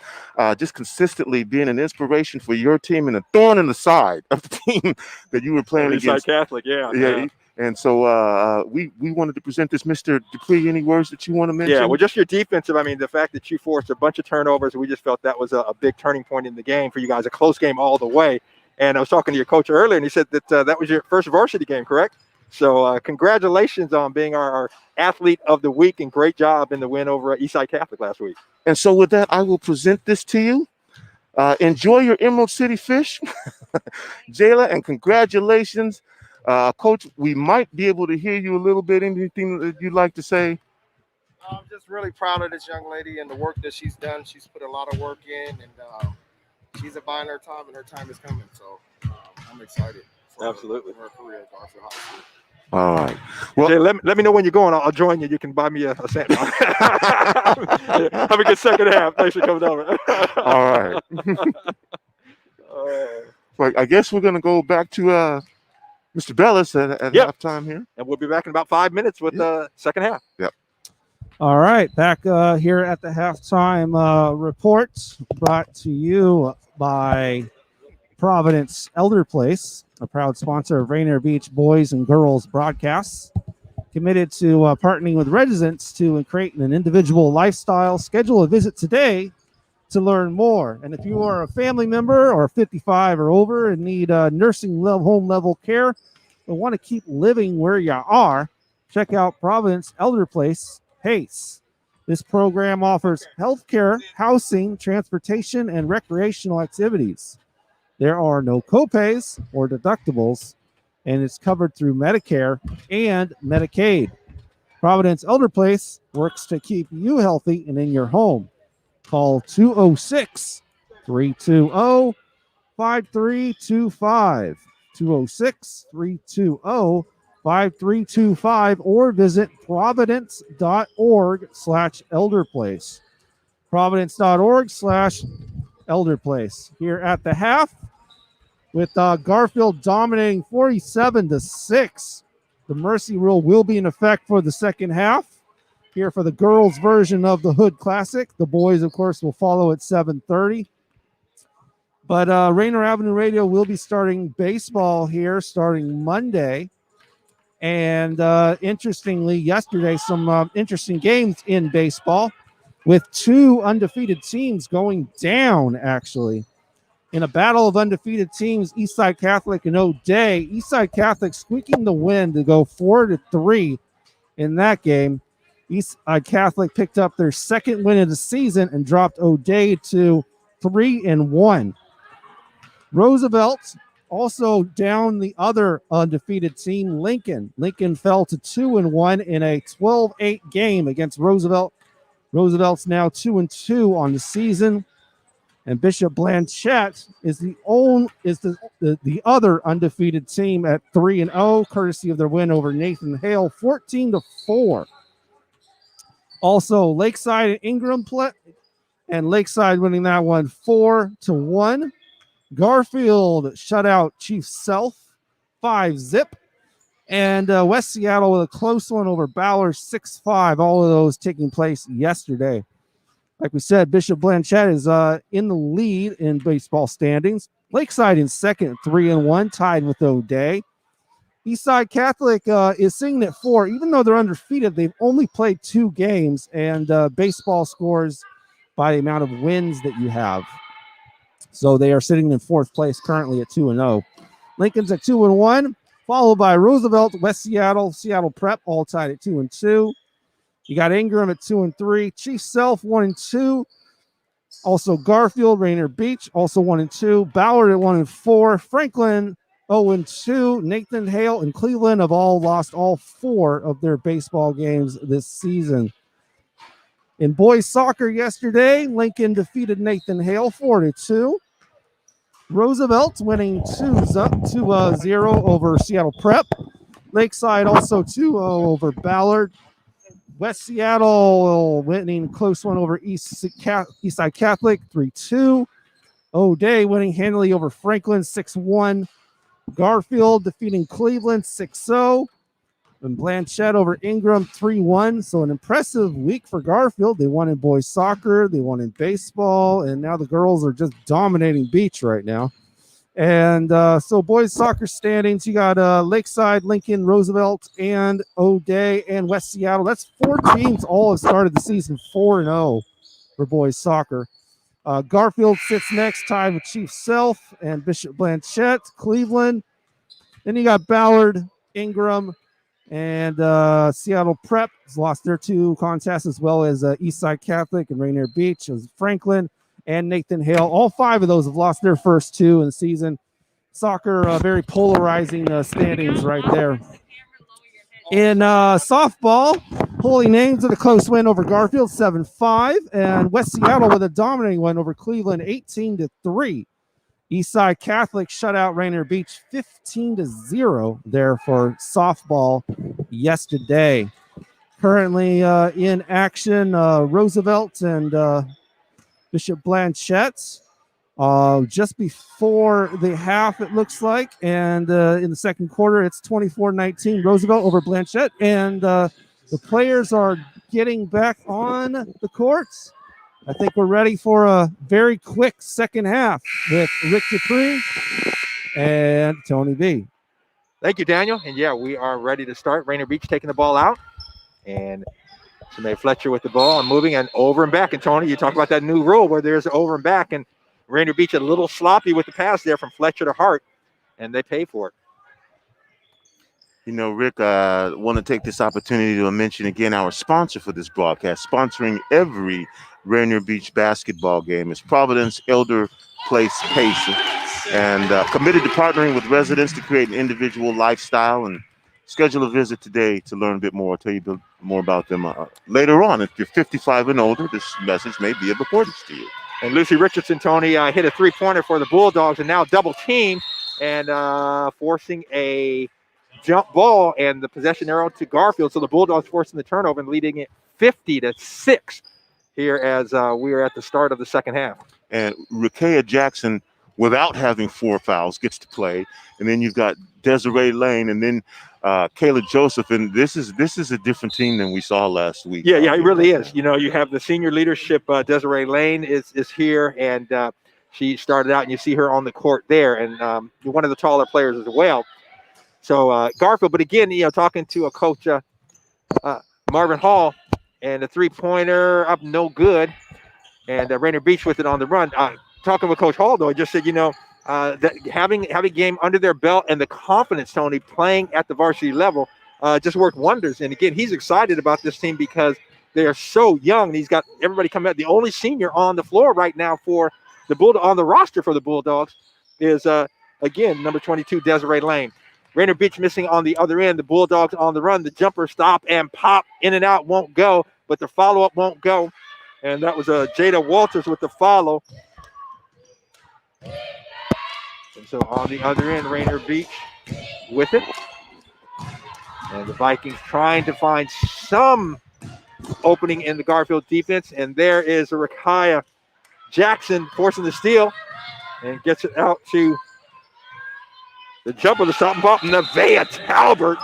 just consistently being an inspiration for your team and a thorn in the side of the team that you were playing against. Catholic, yeah. And so we wanted to present this. Mr. Dupree, any words that you want to mention? Yeah, well, just your defensive. I mean, the fact that you forced a bunch of turnovers, we just felt that was a big turning point in the game for you guys, a close game all the way. And I was talking to your coach earlier, and he said that that was your first varsity game, correct? So congratulations on being our athlete of the week, and great job in the win over Eastside Catholic last week. And so with that, I will present this to you. Enjoy your Emerald City fish, Jayla, and congratulations. Coach, we might be able to hear you a little bit. Anything that you'd like to say? I'm just really proud of this young lady and the work that she's done. She's put a lot of work in, and she's buying her time, and her time is coming. So I'm excited for Absolutely. her career at Garfield High School. All right. Well, Jay, let me know when you're going. I'll join you. You can buy me a sandwich. Have a good second half. Thanks for coming over. all right. Well, I guess we're going to go back to Mr. Bellis at halftime here. And we'll be back in about 5 minutes with the second half. Yep. All right, back here at the halftime reports brought to you by Providence Elder Place, a proud sponsor of Rainier Beach boys and girls broadcasts, committed to partnering with residents to create an individual lifestyle. Schedule a visit today to learn more. And if you are a family member or 55 or over and need nursing home level care but want to keep living where you are, check out Providence Elder Place PACE. This program offers healthcare, housing, transportation, and recreational activities. There are no copays or deductibles, and it's covered through Medicare and Medicaid. Providence Elder Place works to keep you healthy and in your home. Call 206-320-5325, 206-320-5325, or visit providence.org/elderplace. Providence.org/elderplace. Here at the half, with Garfield dominating 47-6. The mercy rule will be in effect for the second half. Here for the girls' version of the Hood Classic. The boys, of course, will follow at 7:30. But Rainier Avenue Radio will be starting baseball here starting Monday. And interestingly, yesterday, some interesting games in baseball with two undefeated teams going down, actually. In a battle of undefeated teams, Eastside Catholic and O'Day. Eastside Catholic squeaking the win to go 4-3 in that game. Eastside Catholic picked up their second win of the season and dropped O'Day to 3-1. Roosevelt also down the other undefeated team, Lincoln. Lincoln fell to 2-1 in a 12-8 game against Roosevelt. Roosevelt's now 2-2 on the season. And Bishop Blanchette is the other undefeated team at 3-0, courtesy of their win over Nathan Hale, 14-4. Also, Lakeside and Ingram and Lakeside winning that one 4-1. Garfield shut out Chief Self 5-0. And West Seattle with a close one over Ballard, 6-5. All of those taking place yesterday. Like we said, Bishop Blanchette is in the lead in baseball standings. Lakeside in second, 3-1, tied with O'Day. Eastside Catholic is sitting at 4. Even though they're undefeated, they've only played 2 games, and baseball scores by the amount of wins that you have. So they are sitting in 4th place currently at 2-0. Lincoln's at 2-1, followed by Roosevelt, West Seattle, Seattle Prep, all tied at 2-2. You got Ingram at 2-3, Chief Self 1-2. Also Garfield, Rainier Beach, also 1-2. Ballard at 1-4. Franklin 0-2. Nathan Hale and Cleveland have all lost all 4 of their baseball games this season. In boys soccer yesterday, Lincoln defeated Nathan Hale 4-2. Roosevelt winning 2-0 over Seattle Prep. Lakeside also 2-0 over Ballard. West Seattle winning close one over Eastside Catholic 3-2. O'Day winning handily over Franklin 6-1. Garfield defeating Cleveland 6-0. And Blanchette over Ingram 3-1. So an impressive week for Garfield. They won in boys soccer, they won in baseball, and now the girls are just dominating Beach right now. And so boys soccer standings, you got Lakeside, Lincoln, Roosevelt, and O'Day, and West Seattle. That's 4 teams all have started the season 4-0 for boys soccer. Garfield sits next, tied with Chief Self and Bishop Blanchette, Cleveland. Then you got Ballard, Ingram, and Seattle Prep has lost their 2 contests, as well as Eastside Catholic and Rainier Beach, as Franklin and Nathan Hale. All 5 of those have lost their first 2 in the season. Soccer, very polarizing standings right there. In softball, Holy Names with a close win over Garfield, 7-5. And West Seattle with a dominating win over Cleveland, 18-3. Eastside Catholic shut out Rainier Beach, 15-0 there for softball yesterday. Currently in action, Roosevelt and Bishop Blanchette just before the half, it looks like. And in the second quarter, it's 24-19 Roosevelt over Blanchette. And the players are getting back on the courts. I think we're ready for a very quick second half with Rick Dupree and Tony B. Thank you, Daniel. And yeah, we are ready to start. Rainier Beach taking the ball out. And Shanae Fletcher with the ball and moving and over and back. And Tony, you talk about that new rule where there's over and back, and Rainier Beach a little sloppy with the pass there from Fletcher to Hart, and they pay for it. You know, Rick, I want to take this opportunity to mention again our sponsor for this broadcast, sponsoring every Rainier Beach basketball game is Providence Elder Place Pacer, and committed to partnering with residents to create an individual lifestyle. And schedule a visit today to learn a bit more. I'll tell you a bit more about them later on. If you're 55 and older, this message may be of importance to you. And Lucy Richardson, Tony, hit a 3-pointer for the Bulldogs, and now double team and forcing a jump ball and the possession arrow to Garfield. So the Bulldogs forcing the turnover and leading it 50-6 here as we are at the start of the second half. And Rakea Jackson, without having 4 fouls, gets to play. And then you've got Desiree Lane and then Kayla Joseph. And this is a different team than we saw last week. Yeah, it really is. You know, you have the senior leadership. Desiree Lane is here, and she started out, and you see her on the court there. And one of the taller players as well. So Garfield, but again, you know, talking to a coach, Marvin Hall, and a 3-pointer up, no good. And Rainier Beach with it on the run. Talking with Coach Hall, though, I just said, you know, that having a game under their belt and the confidence, Tony, playing at the varsity level just worked wonders. And again, he's excited about this team because they are so young. And he's got everybody coming out. The only senior on the floor right now for the Bulldog on the roster for the Bulldogs is again number 22, Desiree Lane. Rainier Beach missing on the other end. The Bulldogs on the run. The jumper stop and pop in and out won't go, but the follow-up won't go. And that was Jada Walters with the follow. And so on the other end, Rainier Beach with it. And the Vikings trying to find some opening in the Garfield defense. And there is Rakaya Jackson forcing the steal and gets it out to the jumper, the stop and pop, Nevaeh Talbert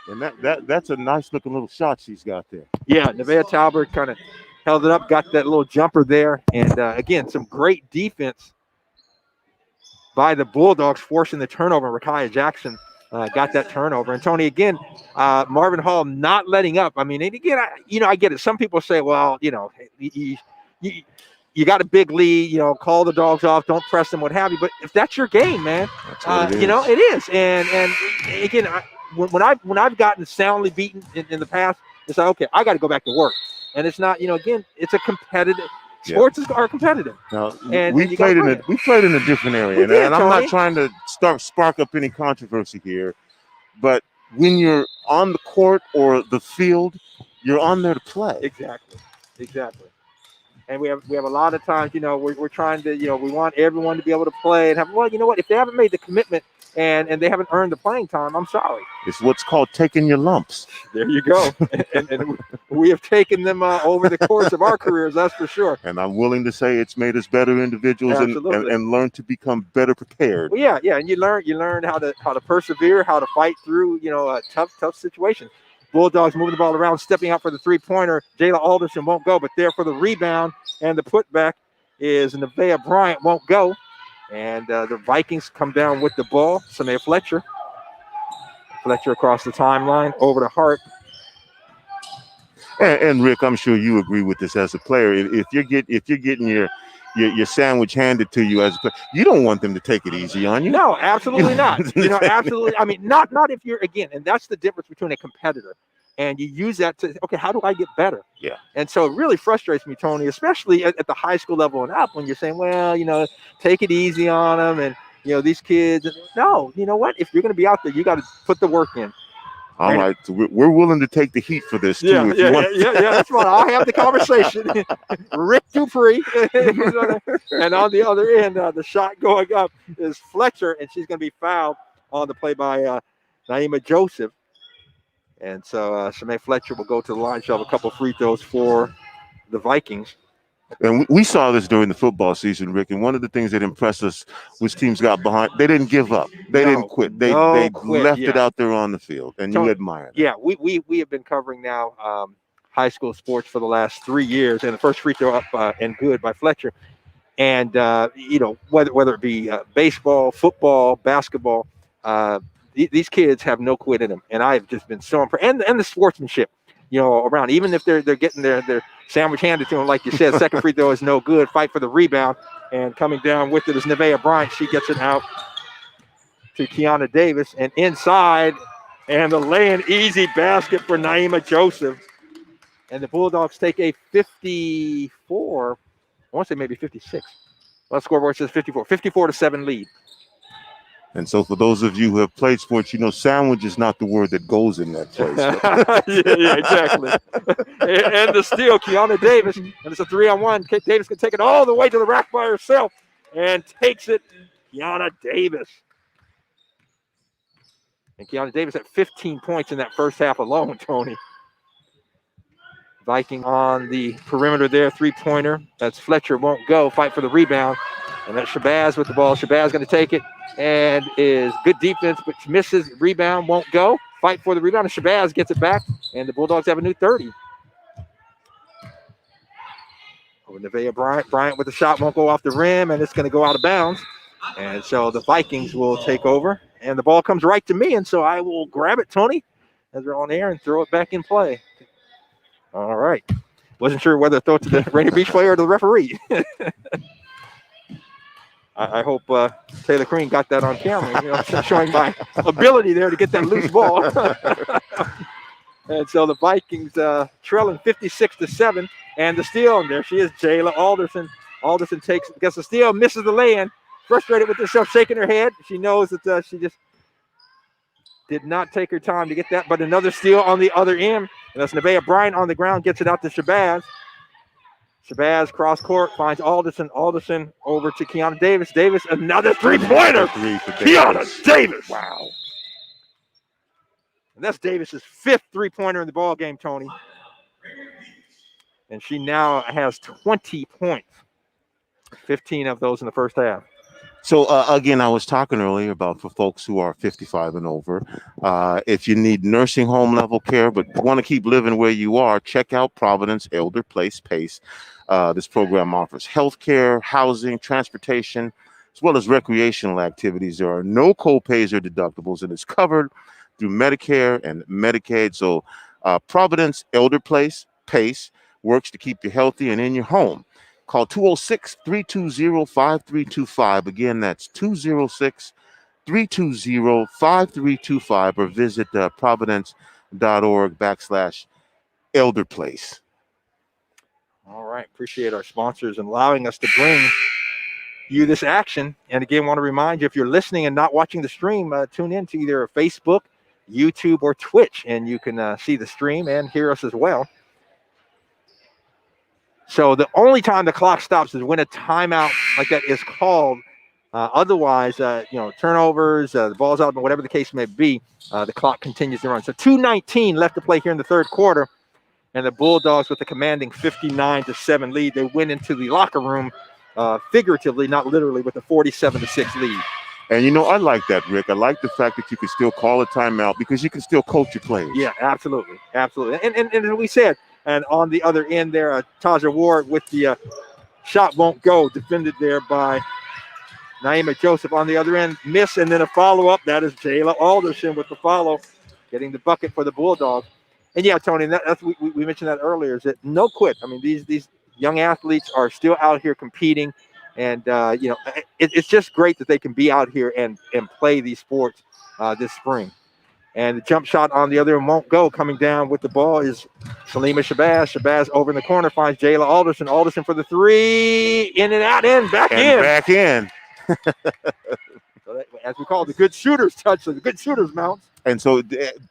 And that's a nice looking little shot she's got there. Yeah, Nevaeh Talbert kind of held it up, got that little jumper there. And again, some great defense by the Bulldogs, forcing the turnover. Rakaya Jackson got that turnover. And Tony, again, Marvin Hall not letting up. I mean, and again, I get it. Some people say, well, you got a big lead, call the dogs off, don't press them, what have you. But if that's your game, man, it is. And again, when I've gotten soundly beaten in the past, it's like, okay, I got to go back to work. And it's not, again, it's a competitive. Sports are competitive. Now, we played in a different area, and I'm not trying to spark up any controversy here, but when you're on the court or the field, you're on there to play. Exactly. And we have a lot of times, we're trying to, we want everyone to be able to play and have. Well, you know what? If they haven't made the commitment and they haven't earned the playing time, I'm sorry. It's what's called taking your lumps. There you go. and we have taken them over the course of our careers, that's for sure. And I'm willing to say it's made us better individuals and learn to become better prepared. Well, yeah. And you learn how to persevere, how to fight through, a tough situation. Bulldogs moving the ball around, stepping out for the three-pointer. Jayla Alderson won't go, but there for the rebound and the putback is Nevaeh Bryant, won't go. And the Vikings come down with the ball. Samaya Fletcher across the timeline over to Hart. And Rick, I'm sure you agree with this as a player. If you're getting your sandwich handed to you as a player, you don't want them to take it easy on you. No, absolutely not. Absolutely. I mean, not if you're, again, and that's the difference between a competitor. And you use that to, okay, how do I get better? Yeah. And so it really frustrates me, Tony, especially at the high school level and up, when you're saying, well, take it easy on them. And, these kids. No, you know what? If you're going to be out there, you got to put the work in. All right. So we're willing to take the heat for this, too. Yeah, that's fine. I'll have the conversation. Rick Dupree. And on the other end, the shot going up is Fletcher, and she's going to be fouled on the play by Naima Joseph. And so Samaya Fletcher will go to the line. She'll have a couple free throws for the Vikings. And we saw this during the football season, Rick. And one of the things that impressed us was teams got behind. They didn't give up. They didn't quit. They left it out there on the field, and you admire that. Yeah, we have been covering now high school sports for the last 3 years, and the first free throw up and good by Fletcher. And whether it be baseball, football, basketball, these kids have no quit in them, and I've just been so impressed. And the sportsmanship, around, even if they're getting their sandwich handed to them, like you said, second free throw is no good. Fight for the rebound, and coming down with it is Nevaeh Bryant. She gets it out to Kiana Davis, and inside, and the lay-in easy basket for Naima Joseph. And the Bulldogs take a 54, I want to say maybe 56. Well, scoreboard says 54-7 lead. And so for those of you who have played sports, sandwich is not the word that goes in that place. yeah, exactly. and the steal, Kiana Davis. And it's a 3-on-1. Kate Davis can take it all the way to the rack by herself and takes it. Kiana Davis. And Kiana Davis at 15 points in that first half alone, Tony. Viking on the perimeter there, three-pointer. That's Fletcher, won't go. Fight for the rebound. And that's Shabazz with the ball. Shabazz going to take it. And is good defense, but misses. Rebound, won't go. Fight for the rebound, and Shabazz gets it back, and the Bulldogs have a new 30. Over Nevaeh Bryant. Bryant with the shot, won't go off the rim, and it's going to go out of bounds. And so the Vikings will take over, and the ball comes right to me, and so I will grab it, Tony, as we're on air, and throw it back in play. All right. Wasn't sure whether to throw it to the Rainier Beach player or to the referee. I hope Taylor Crean got that on camera, showing my ability there to get that loose ball. And so the Vikings trailing 56-7, and the steal, and there she is, Jayla Alderson. Alderson gets the steal, misses the lay-in, frustrated with herself, shaking her head. She knows that she just did not take her time to get that, but another steal on the other end. And that's Nevaeh Bryant on the ground, gets it out to Shabazz. Shabazz cross court, finds Alderson. Alderson over to Kiana Davis. Davis, another three-pointer. Kiana Davis. Wow. And that's Davis's fifth three-pointer in the ball game, Tony. And she now has 20 points. 15 of those in the first half. So again, I was talking earlier about for folks who are 55 and over, if you need nursing home level care but want to keep living where you are, check out Providence Elder Place PACE. This program offers health care, housing, transportation, as well as recreational activities. There are no co-pays or deductibles, and it's covered through Medicare and Medicaid. So Providence Elder Place PACE works to keep you healthy and in your home. Call 206-320-5325. Again, that's 206-320-5325, or visit providence.org/elderplace. All right. Appreciate our sponsors and allowing us to bring you this action. And again, want to remind you, if you're listening and not watching the stream, tune in to either Facebook, YouTube, or Twitch, and you can see the stream and hear us as well. So the only time the clock stops is when a timeout like that is called. Otherwise, turnovers, the ball's out, whatever the case may be, the clock continues to run. So 2:19 left to play here in the third quarter, and the Bulldogs with a commanding 59-7 lead. They went into the locker room figuratively, not literally, with a 47-6 lead. And, I like that, Rick. I like the fact that you can still call a timeout because you can still coach your players. Yeah, absolutely. Absolutely. And as we said, and on the other end there, Taja Ward with the shot won't go, defended there by Naima Joseph. On the other end, miss, and then a follow-up. That is Jayla Alderson with the follow, getting the bucket for the Bulldogs. And, yeah, Tony, that's we mentioned that earlier, is that no quit. I mean, these young athletes are still out here competing, and, it's just great that they can be out here and play these sports this spring. And the jump shot on the other end won't go. Coming down with the ball is Salima Shabazz. Shabazz over in the corner finds Jayla Alderson. Alderson for the three. In and out and back in. Back in. So that, as we call it, the good shooter's touch, the good shooter's mounts. And so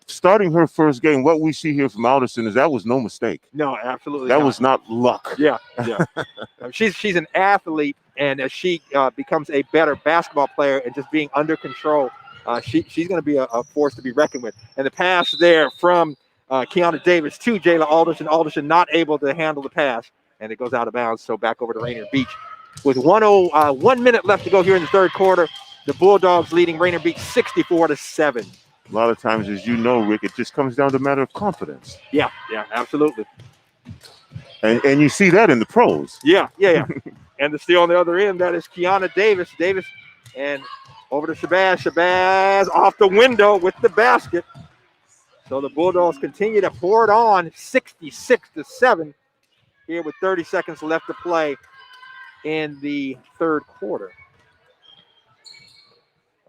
starting her first game, what we see here from Alderson is that was no mistake. No, absolutely That was not luck. Yeah. She's an athlete, and as she becomes a better basketball player and just being under control, she's going to be a force to be reckoned with. And the pass there from Kiana Davis to Jayla Alderson. Alderson not able to handle the pass, and it goes out of bounds. So back over to Rainier Beach. With 1 minute left to go here in the third quarter, the Bulldogs leading Rainier Beach 64-7. A lot of times, as you know, Rick, it just comes down to a matter of confidence. Yeah, absolutely. And you see that in the pros. Yeah. And the steal on the other end, that is Kiana Davis. And over to Shabazz. Shabazz off the window with the basket. So the Bulldogs continue to pour it on, 66-7 here with 30 seconds left to play in the third quarter.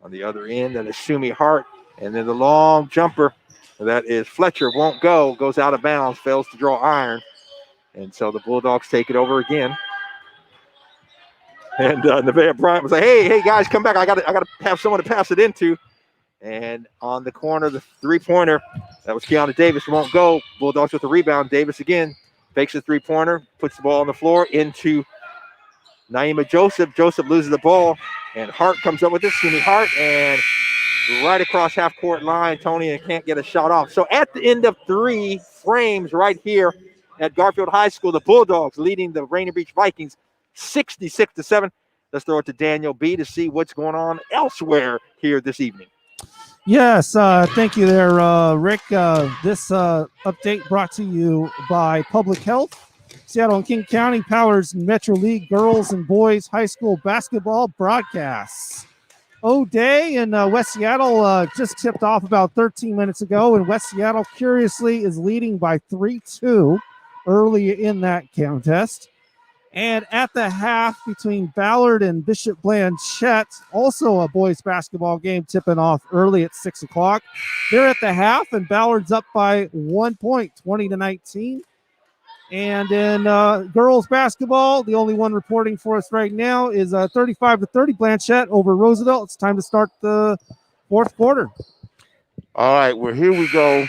On the other end, that is Sumi Hart. And then the long jumper, that is Fletcher, won't go, goes out of bounds, fails to draw iron. And so the Bulldogs take it over again. And Nevaeh Bryant was like, hey, guys, come back. I got to have someone to pass it into. And on the corner, the three-pointer, that was Kiana Davis, won't go. Bulldogs with the rebound. Davis again fakes the three-pointer, puts the ball on the floor into Naima Joseph. Joseph loses the ball, and Hart comes up with it. Sumi Hart, and right across half-court line, Tony, and can't get a shot off. So at the end of 3 frames right here at Garfield High School, the Bulldogs leading the Rainier Beach Vikings 66-7. Let's throw it to Daniel B. to see what's going on elsewhere here this evening. Yes, thank you there, Rick. This update brought to you by Public Health. Seattle and King County powers Metro League girls and boys high school basketball broadcasts. O'Day in West Seattle just tipped off about 13 minutes ago, and West Seattle, curiously, is leading by 3-2 early in that contest. And at the half between Ballard and Bishop Blanchette, also a boys basketball game tipping off early at 6 o'clock. They're at the half, and Ballard's up by 1 point, 20-19. And in girls basketball, the only one reporting for us right now is 35-30 Blanchette over Roosevelt. It's time to start the fourth quarter. All right, well, here we go.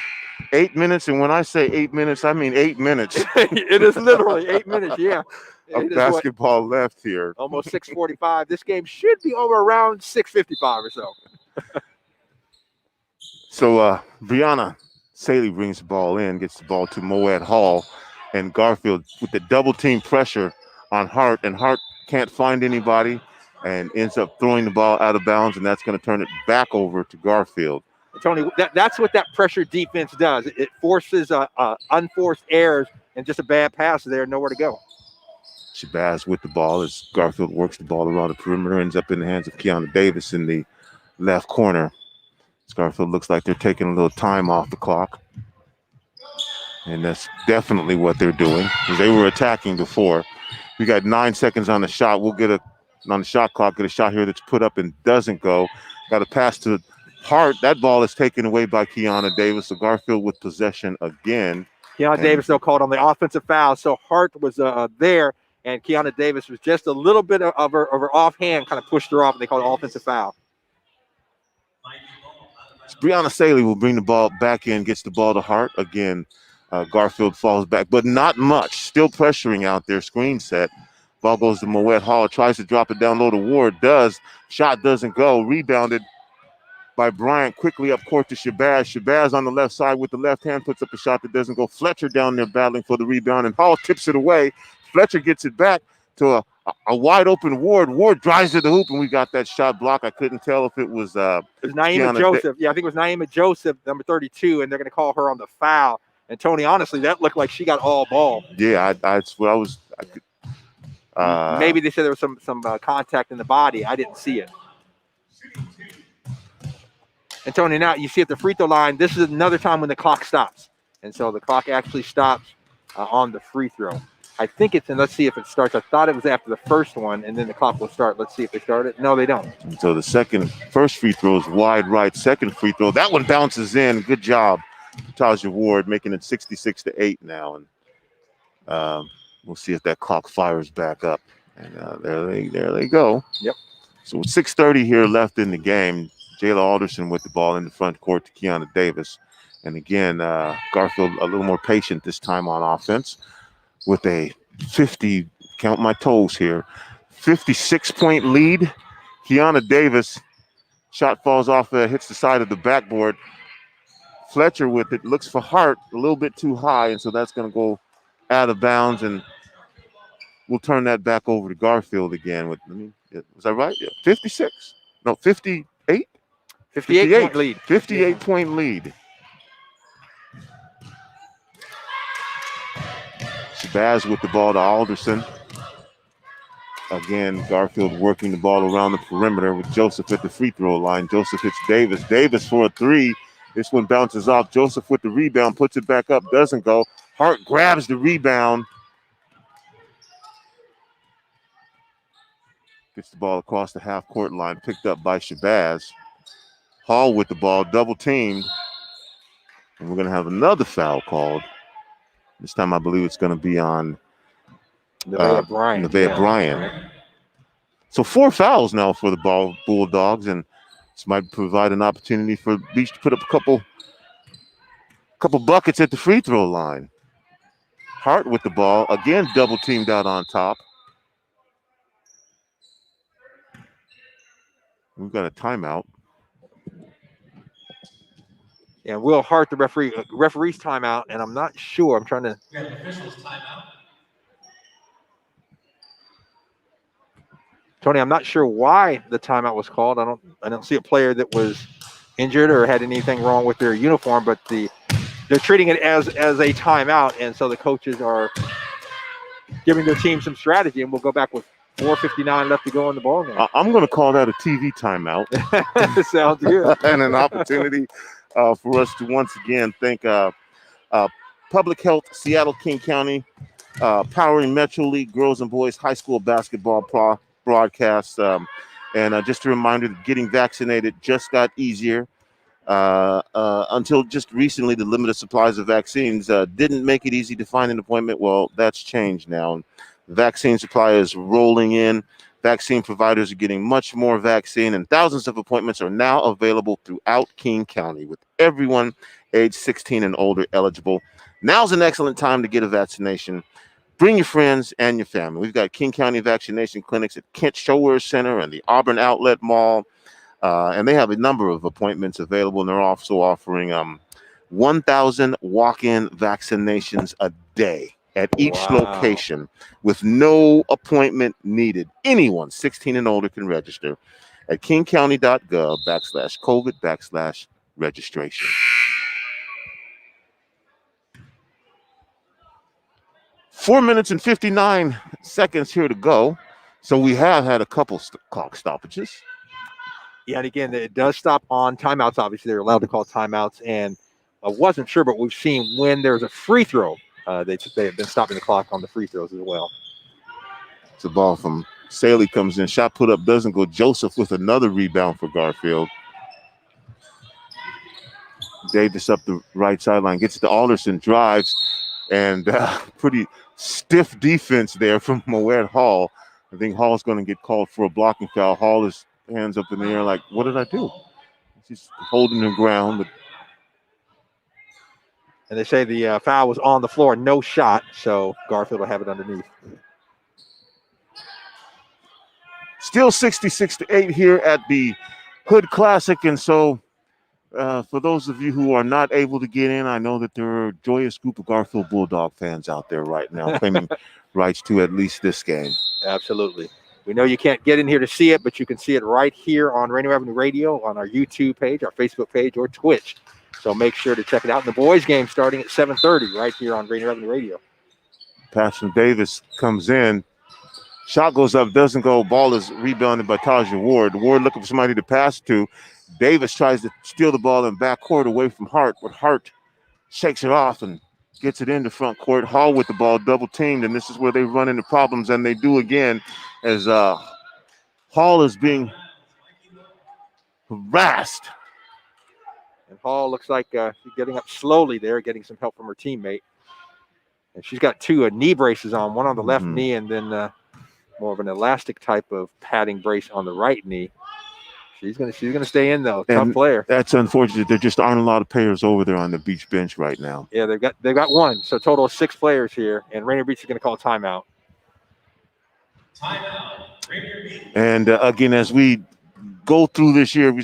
8 minutes, and when I say 8 minutes, I mean 8 minutes. It is literally 8 minutes, yeah. Of basketball left here. Almost 6:45. This game should be over around 6:55 or so. So Brianna Saley brings the ball in, gets the ball to Moed Hall, and Garfield with the double team pressure on Hart, and Hart can't find anybody. and ends up throwing the ball out of bounds, and that's going to turn it back over to Garfield. Tony, that's what that pressure defense does. It forces unforced errors and just a bad pass there, nowhere to go. Shabazz with the ball as Garfield works the ball around the perimeter, ends up in the hands of Kiana Davis in the left corner. Garfield looks like they're taking a little time off the clock. And that's definitely what they're doing, because they were attacking before. We got 9 seconds on the shot. We'll get on the shot clock, get a shot here that's put up and doesn't go. Got a pass to Hart. That ball is taken away by Kiana Davis. So Garfield with possession again. Kiana Davis, though, called on the offensive foul. So Hart was there, and Kiana Davis was just a little bit of her offhand, kind of pushed her off, and they called an offensive foul. Brianna Saley will bring the ball back in, gets the ball to Hart. Again, Garfield falls back, but not much. Still pressuring out there. Screen set. Ball goes to Moet Hall. Tries to drop it down low to Ward. Does. Shot doesn't go. Rebounded by Bryant. Quickly up court to Shabazz. Shabazz on the left side with the left hand puts up a shot that doesn't go. Fletcher down there battling for the rebound, and Hall tips it away. Fletcher gets it back to a wide open Ward. Ward drives to the hoop, and we got that shot block. I couldn't tell if it was Naima Joseph. I think it was Naima Joseph, number 32, and they're going to call her on the foul. And Tony, honestly, that looked like she got all ball. Yeah, that's what I was. Maybe they said there was some contact in the body. I didn't see it. And Tony, now you see at the free throw line, this is another time when the clock stops. And so the clock actually stops on the free throw. I think it's, and let's see if it starts. I thought it was after the first one, and then the clock will start. Let's see if they start it. No, they don't. And so the first free throw is wide right. Second free throw, that one bounces in. Good job, Taja Ward, making it 66-8 now. And we'll see if that clock fires back up. And there they go. Yep. So with 6:30 here left in the game, Jayla Alderson with the ball in the front court to Kiana Davis. And again, Garfield a little more patient this time on offense with a 50, count my toes here, 56-point lead. Kiana Davis, shot falls off, hits the side of the backboard. Fletcher with it, looks for Hart, a little bit too high, and so that's going to go out of bounds, and we'll turn that back over to Garfield again. Was I right? Yeah, 56? No, 58? 58-point lead. 58-point lead. Shabazz with the ball to Alderson. Again, Garfield working the ball around the perimeter with Joseph at the free throw line. Joseph hits Davis. Davis for a three. This one bounces off. Joseph with the rebound, puts it back up, doesn't go. Hart grabs the rebound. Gets the ball across the half-court line, picked up by Shabazz. Hall with the ball, double teamed. And we're going to have another foul called. This time I believe it's going to be on Nevaeh Bryant. So 4 fouls now for the Bulldogs, and this might provide an opportunity for Beach to put up a couple buckets at the free throw line. Hart with the ball, again double teamed out on top. We've got a timeout. Yeah, Will Hart, the referee's timeout, and I'm not sure. I'm trying to. We have the officials timeout. Tony, I'm not sure why the timeout was called. I don't see a player that was injured or had anything wrong with their uniform, but they're treating it as a timeout, and so the coaches are giving their team some strategy, and we'll go back with 4:59 left to go in the ball game. I'm going to call that a TV timeout. Sounds good. And an opportunity for us to once again thank Public Health, Seattle, King County, powering Metro League Girls and Boys High School Basketball broadcast. And just a reminder that getting vaccinated just got easier. Until just recently, the limited supplies of vaccines didn't make it easy to find an appointment. Well, that's changed now. Vaccine supply is rolling in. Vaccine providers are getting much more vaccine, and thousands of appointments are now available throughout King County, with everyone age 16 and older eligible. Now's an excellent time to get a vaccination. Bring your friends and your family. We've got King County vaccination clinics at Kent Showers Center and the Auburn Outlet Mall, and they have a number of appointments available, and they're also offering 1,000 walk-in vaccinations a day. at each location with no appointment needed. Anyone 16 and older can register at kingcounty.gov/COVID/registration. 4 minutes and 59 seconds here to go. So we have had a couple clock stoppages. Yeah, and again, it does stop on timeouts. Obviously, they're allowed to call timeouts. And I wasn't sure, but we've seen when there's a free throw, they have been stopping the clock on the free throws as well. It's a ball from Saley comes in. Shot put up doesn't go. Joseph with another rebound for Garfield. Davis up the right sideline. Gets to Alderson. Drives. And pretty stiff defense there from Moet Hall. I think Hall's going to get called for a blocking foul. Hall is hands up in the air like, what did I do? He's holding the ground. But... And they say the foul was on the floor, no shot, so Garfield will have it underneath. Still 66-8 here at the Hood Classic. And so for those of you who are not able to get in, I know that there are a joyous group of Garfield Bulldog fans out there right now claiming rights to at least this game. Absolutely. We know you can't get in here to see it, but you can see it right here on Rainier Avenue Radio, on our YouTube page, our Facebook page, or Twitch. So make sure to check it out. And the boys' game starting at 7:30 right here on Rainier Avenue Radio. Pass from Davis comes in. Shot goes up, doesn't go. Ball is rebounded by Taja Ward. Ward looking for somebody to pass to. Davis tries to steal the ball in backcourt away from Hart, but Hart shakes it off and gets it into front court. Hall with the ball, double teamed, and this is where they run into problems, and they do again as Hall is being harassed. And Hall looks like she's getting up slowly there, getting some help from her teammate. And she's got two knee braces on, one on the left knee and then more of an elastic type of padding brace on the right knee. She's gonna stay in though. Tough player. That's unfortunate. There just aren't a lot of players over there on the Beach bench right now. Yeah, they've got one. So total of 6 players here, and Rainier Beach is gonna call timeout. Timeout. Rainier Beach. And again, as we go through this year,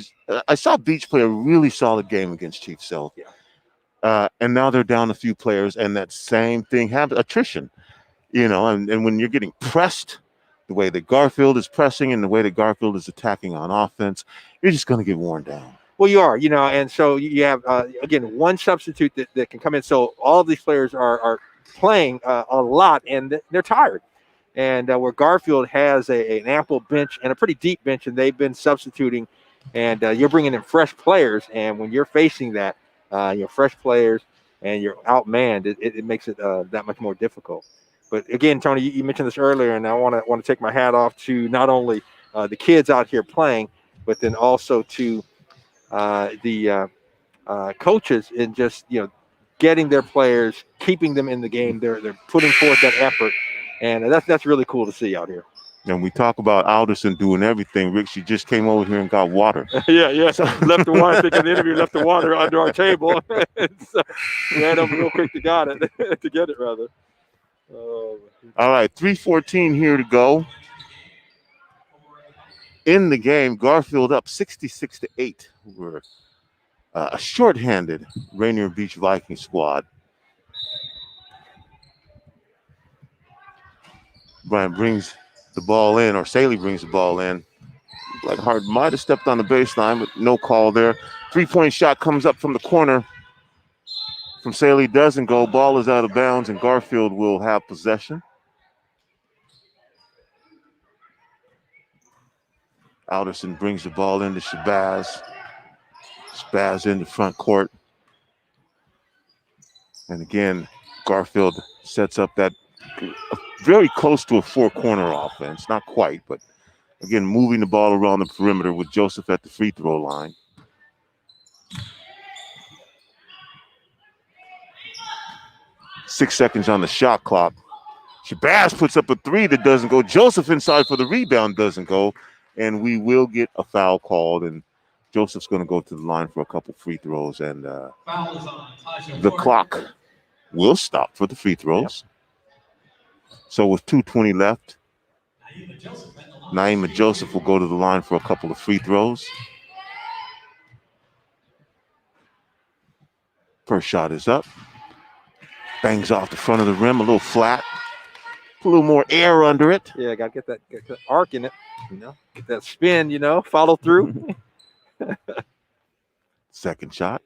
I saw Beach play a really solid game against Chief Sealth. Yeah. And now they're down a few players, and that same thing happens. Attrition, and when you're getting pressed the way that Garfield is pressing and the way that Garfield is attacking on offense, you're just going to get worn down. Well, you are, and so you have, again, one substitute that can come in. So all of these players are playing a lot, and they're tired. And where Garfield has an ample bench and a pretty deep bench, and they've been substituting, and you're bringing in fresh players. And when you're facing that, fresh players and you're outmanned, it makes it that much more difficult. But again, Tony, you mentioned this earlier, and I want to take my hat off to not only the kids out here playing, but then also to the coaches in just getting their players, keeping them in the game. They're putting forth that effort, and that's really cool to see out here. And we talk about Alderson doing everything. Rick, she just came over here and got water. yeah. So left the water. I think in the interview, left the water under our table. So we ran over real quick to get it rather. All right, 3:14 here to go in the game. Garfield up 66-8. We're a shorthanded Rainier Beach Viking squad. Brian brings the ball in, or Saley brings the ball in. Like Hart might have stepped on the baseline, but no call there. 3-point shot comes up from the corner. From Saley doesn't go. Ball is out of bounds, and Garfield will have possession. Alderson brings the ball into Shabazz. Shabazz into front court. And again, Garfield sets up that very close to a four-corner offense. Not quite, but again, moving the ball around the perimeter with Joseph at the free throw line. Six seconds on the shot clock. Shabazz puts up a three that doesn't go. Joseph inside for the rebound doesn't go. And we will get a foul called. And Joseph's going to go to the line for a couple free throws. And the clock will stop for the free throws. Yep. So with 2:20 left, Naima Joseph will go to the line for a couple of free throws. First shot is up. Bangs off the front of the rim, a little flat. Put a little more air under it. Yeah, got to get that arc in it, get that spin, follow through. Second shot.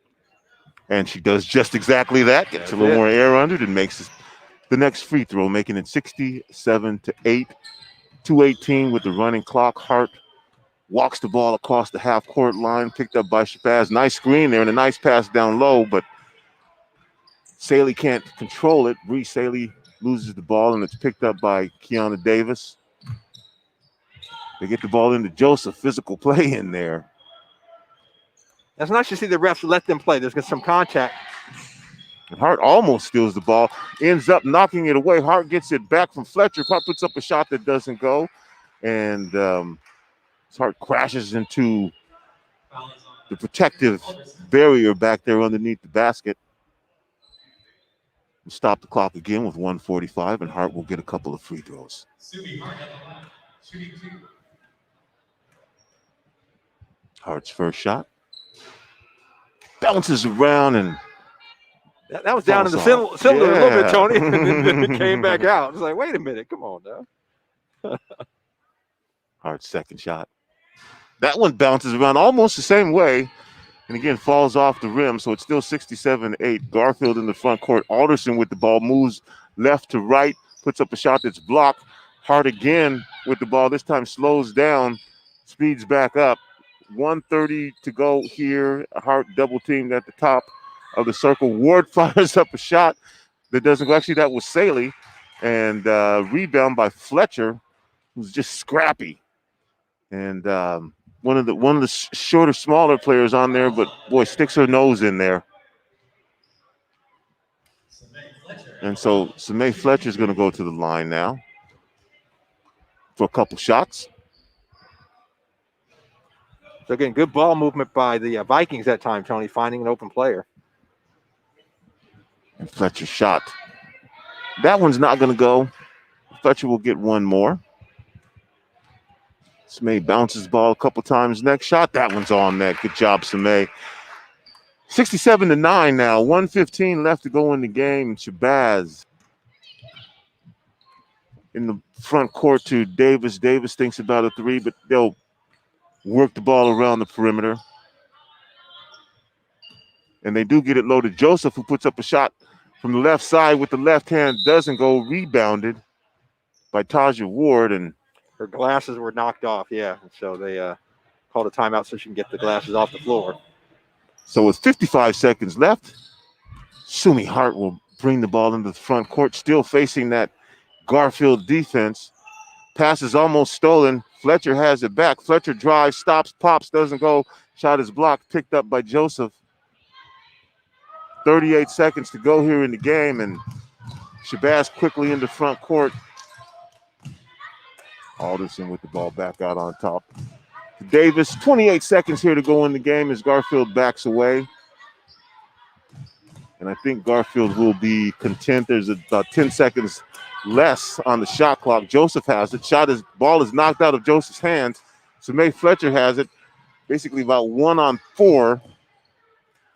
And she does just exactly that. Gets a little more air under it and makes the next free throw, making it 67-8. 2:18 with the running clock. Hart walks the ball across the half-court line, picked up by Shabazz. Nice screen there and a nice pass down low, but Saley can't control it. Bree Saley loses the ball, and it's picked up by Kiana Davis. They get the ball into Joseph. Physical play in there. It's nice to see the refs let them play. There's some contact. And Hart almost steals the ball, ends up knocking it away. Hart gets it back from Fletcher. Hart puts up a shot that doesn't go, and Hart crashes into the protective barrier back there underneath the basket. We'll stop the clock again with 1:45, and Hart will get a couple of free throws. Hart's first shot. Bounces around and that was down in the cylinder a little bit, Tony, and then it came back out. It's like, wait a minute, come on now. Hart's second shot. That one bounces around almost the same way, and again falls off the rim, so it's still 67-8. Garfield in the front court. Alderson with the ball, moves left to right, puts up a shot that's blocked. Hart again with the ball, this time slows down, speeds back up. 1:30 to go here. Hart double teamed at the top of the circle. Ward fires up a shot that doesn't go. Actually, that was Saley, and rebound by Fletcher, who's just scrappy. And one of the shorter, smaller players on there, but boy, sticks her nose in there. And so Samay Fletcher is going to go to the line now for a couple shots. So again, good ball movement by the Vikings that time, Tony, finding an open player. And Fletcher's shot. That one's not going to go. Fletcher will get one more. Samay bounces the ball a couple times. Next shot, that one's on net. Good job, Samay. 67-9 now. 1:15 left to go in the game. Shabazz in the front court to Davis. Davis thinks about a three, but they'll work the ball around the perimeter. And they do get it low to Joseph, who puts up a shot from the left side with the left hand. Doesn't go. Rebounded by Taja Ward. And her glasses were knocked off, yeah. And so they called a timeout so she can get the glasses off the floor. So with 55 seconds left, Sumi Hart will bring the ball into the front court, still facing that Garfield defense. Pass is almost stolen. Fletcher has it back. Fletcher drives, stops, pops, doesn't go. Shot is blocked, picked up by Joseph. 38 seconds to go here in the game, and Shabazz quickly into front court. Alderson with the ball back out on top. Davis, 28 seconds here to go in the game as Garfield backs away. And I think Garfield will be content. There's about 10 seconds less on the shot clock. Joseph has it. Ball is knocked out of Joseph's hands. Samay Fletcher has it. Basically about 1-on-4.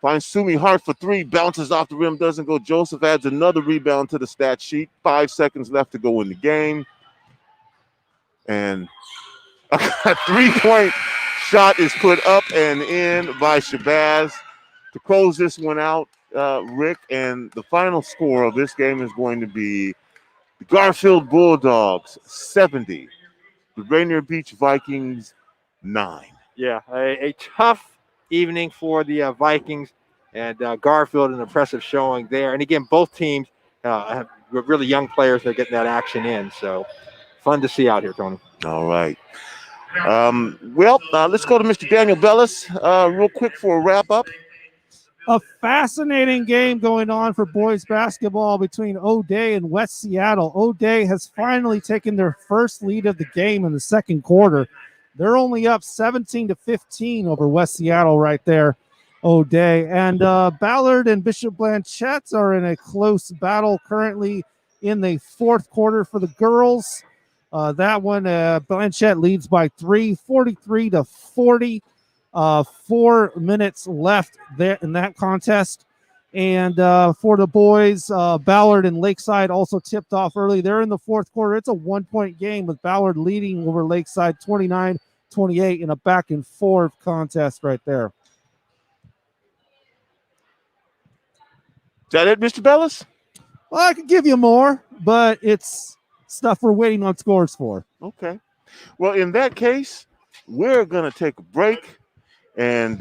Finds Sumi Hart for three. Bounces off the rim. Doesn't go. Joseph adds another rebound to the stat sheet. 5 seconds left to go in the game. And a 3-point shot is put up and in by Shabazz to close this one out, Rick. And the final score of this game is going to be the Garfield Bulldogs 70, the Rainier Beach Vikings 9. Yeah, a tough evening for the Vikings, and Garfield an impressive showing there. And again, both teams have really young players that are getting that action in. So fun to see out here, Tony. All right. Let's go to Mr. Daniel Bellis real quick for a wrap-up. A fascinating game going on for boys basketball between O'Day and West Seattle. O'Day has finally taken their first lead of the game in the second quarter. They're only up 17-15 over West Seattle right there, O'Day. And Ballard and Bishop Blanchette are in a close battle currently in the fourth quarter for the girls. That one, Blanchette leads by 3, 43-40. 4 minutes left there in that contest. And for the boys, Ballard and Lakeside also tipped off early. They're in the fourth quarter. It's a 1-point game with Ballard leading over Lakeside 29-28 in a back and forth contest right there. Is that it, Mr. Bellis? Well, I could give you more, but it's stuff we're waiting on scores for. Okay. Well, in that case, we're going to take a break and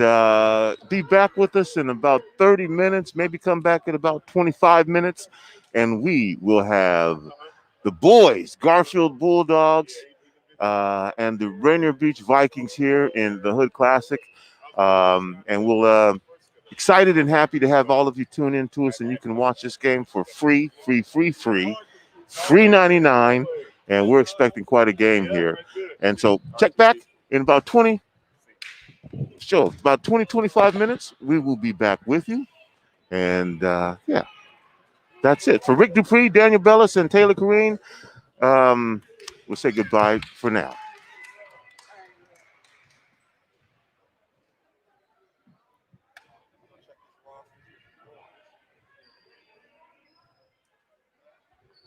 be back with us in about 30 minutes, maybe come back in about 25 minutes, and we will have the boys, Garfield Bulldogs, and the Rainier Beach Vikings here in the Hood Classic. And we'll excited and happy to have all of you tune in to us, and you can watch this game for free 99, and we're expecting quite a game here. And so check back in about 25 minutes. We will be back with you. And yeah, that's it. For Rick Dupree, Daniel Bellis, and Taylor Corrine, we'll say goodbye for now.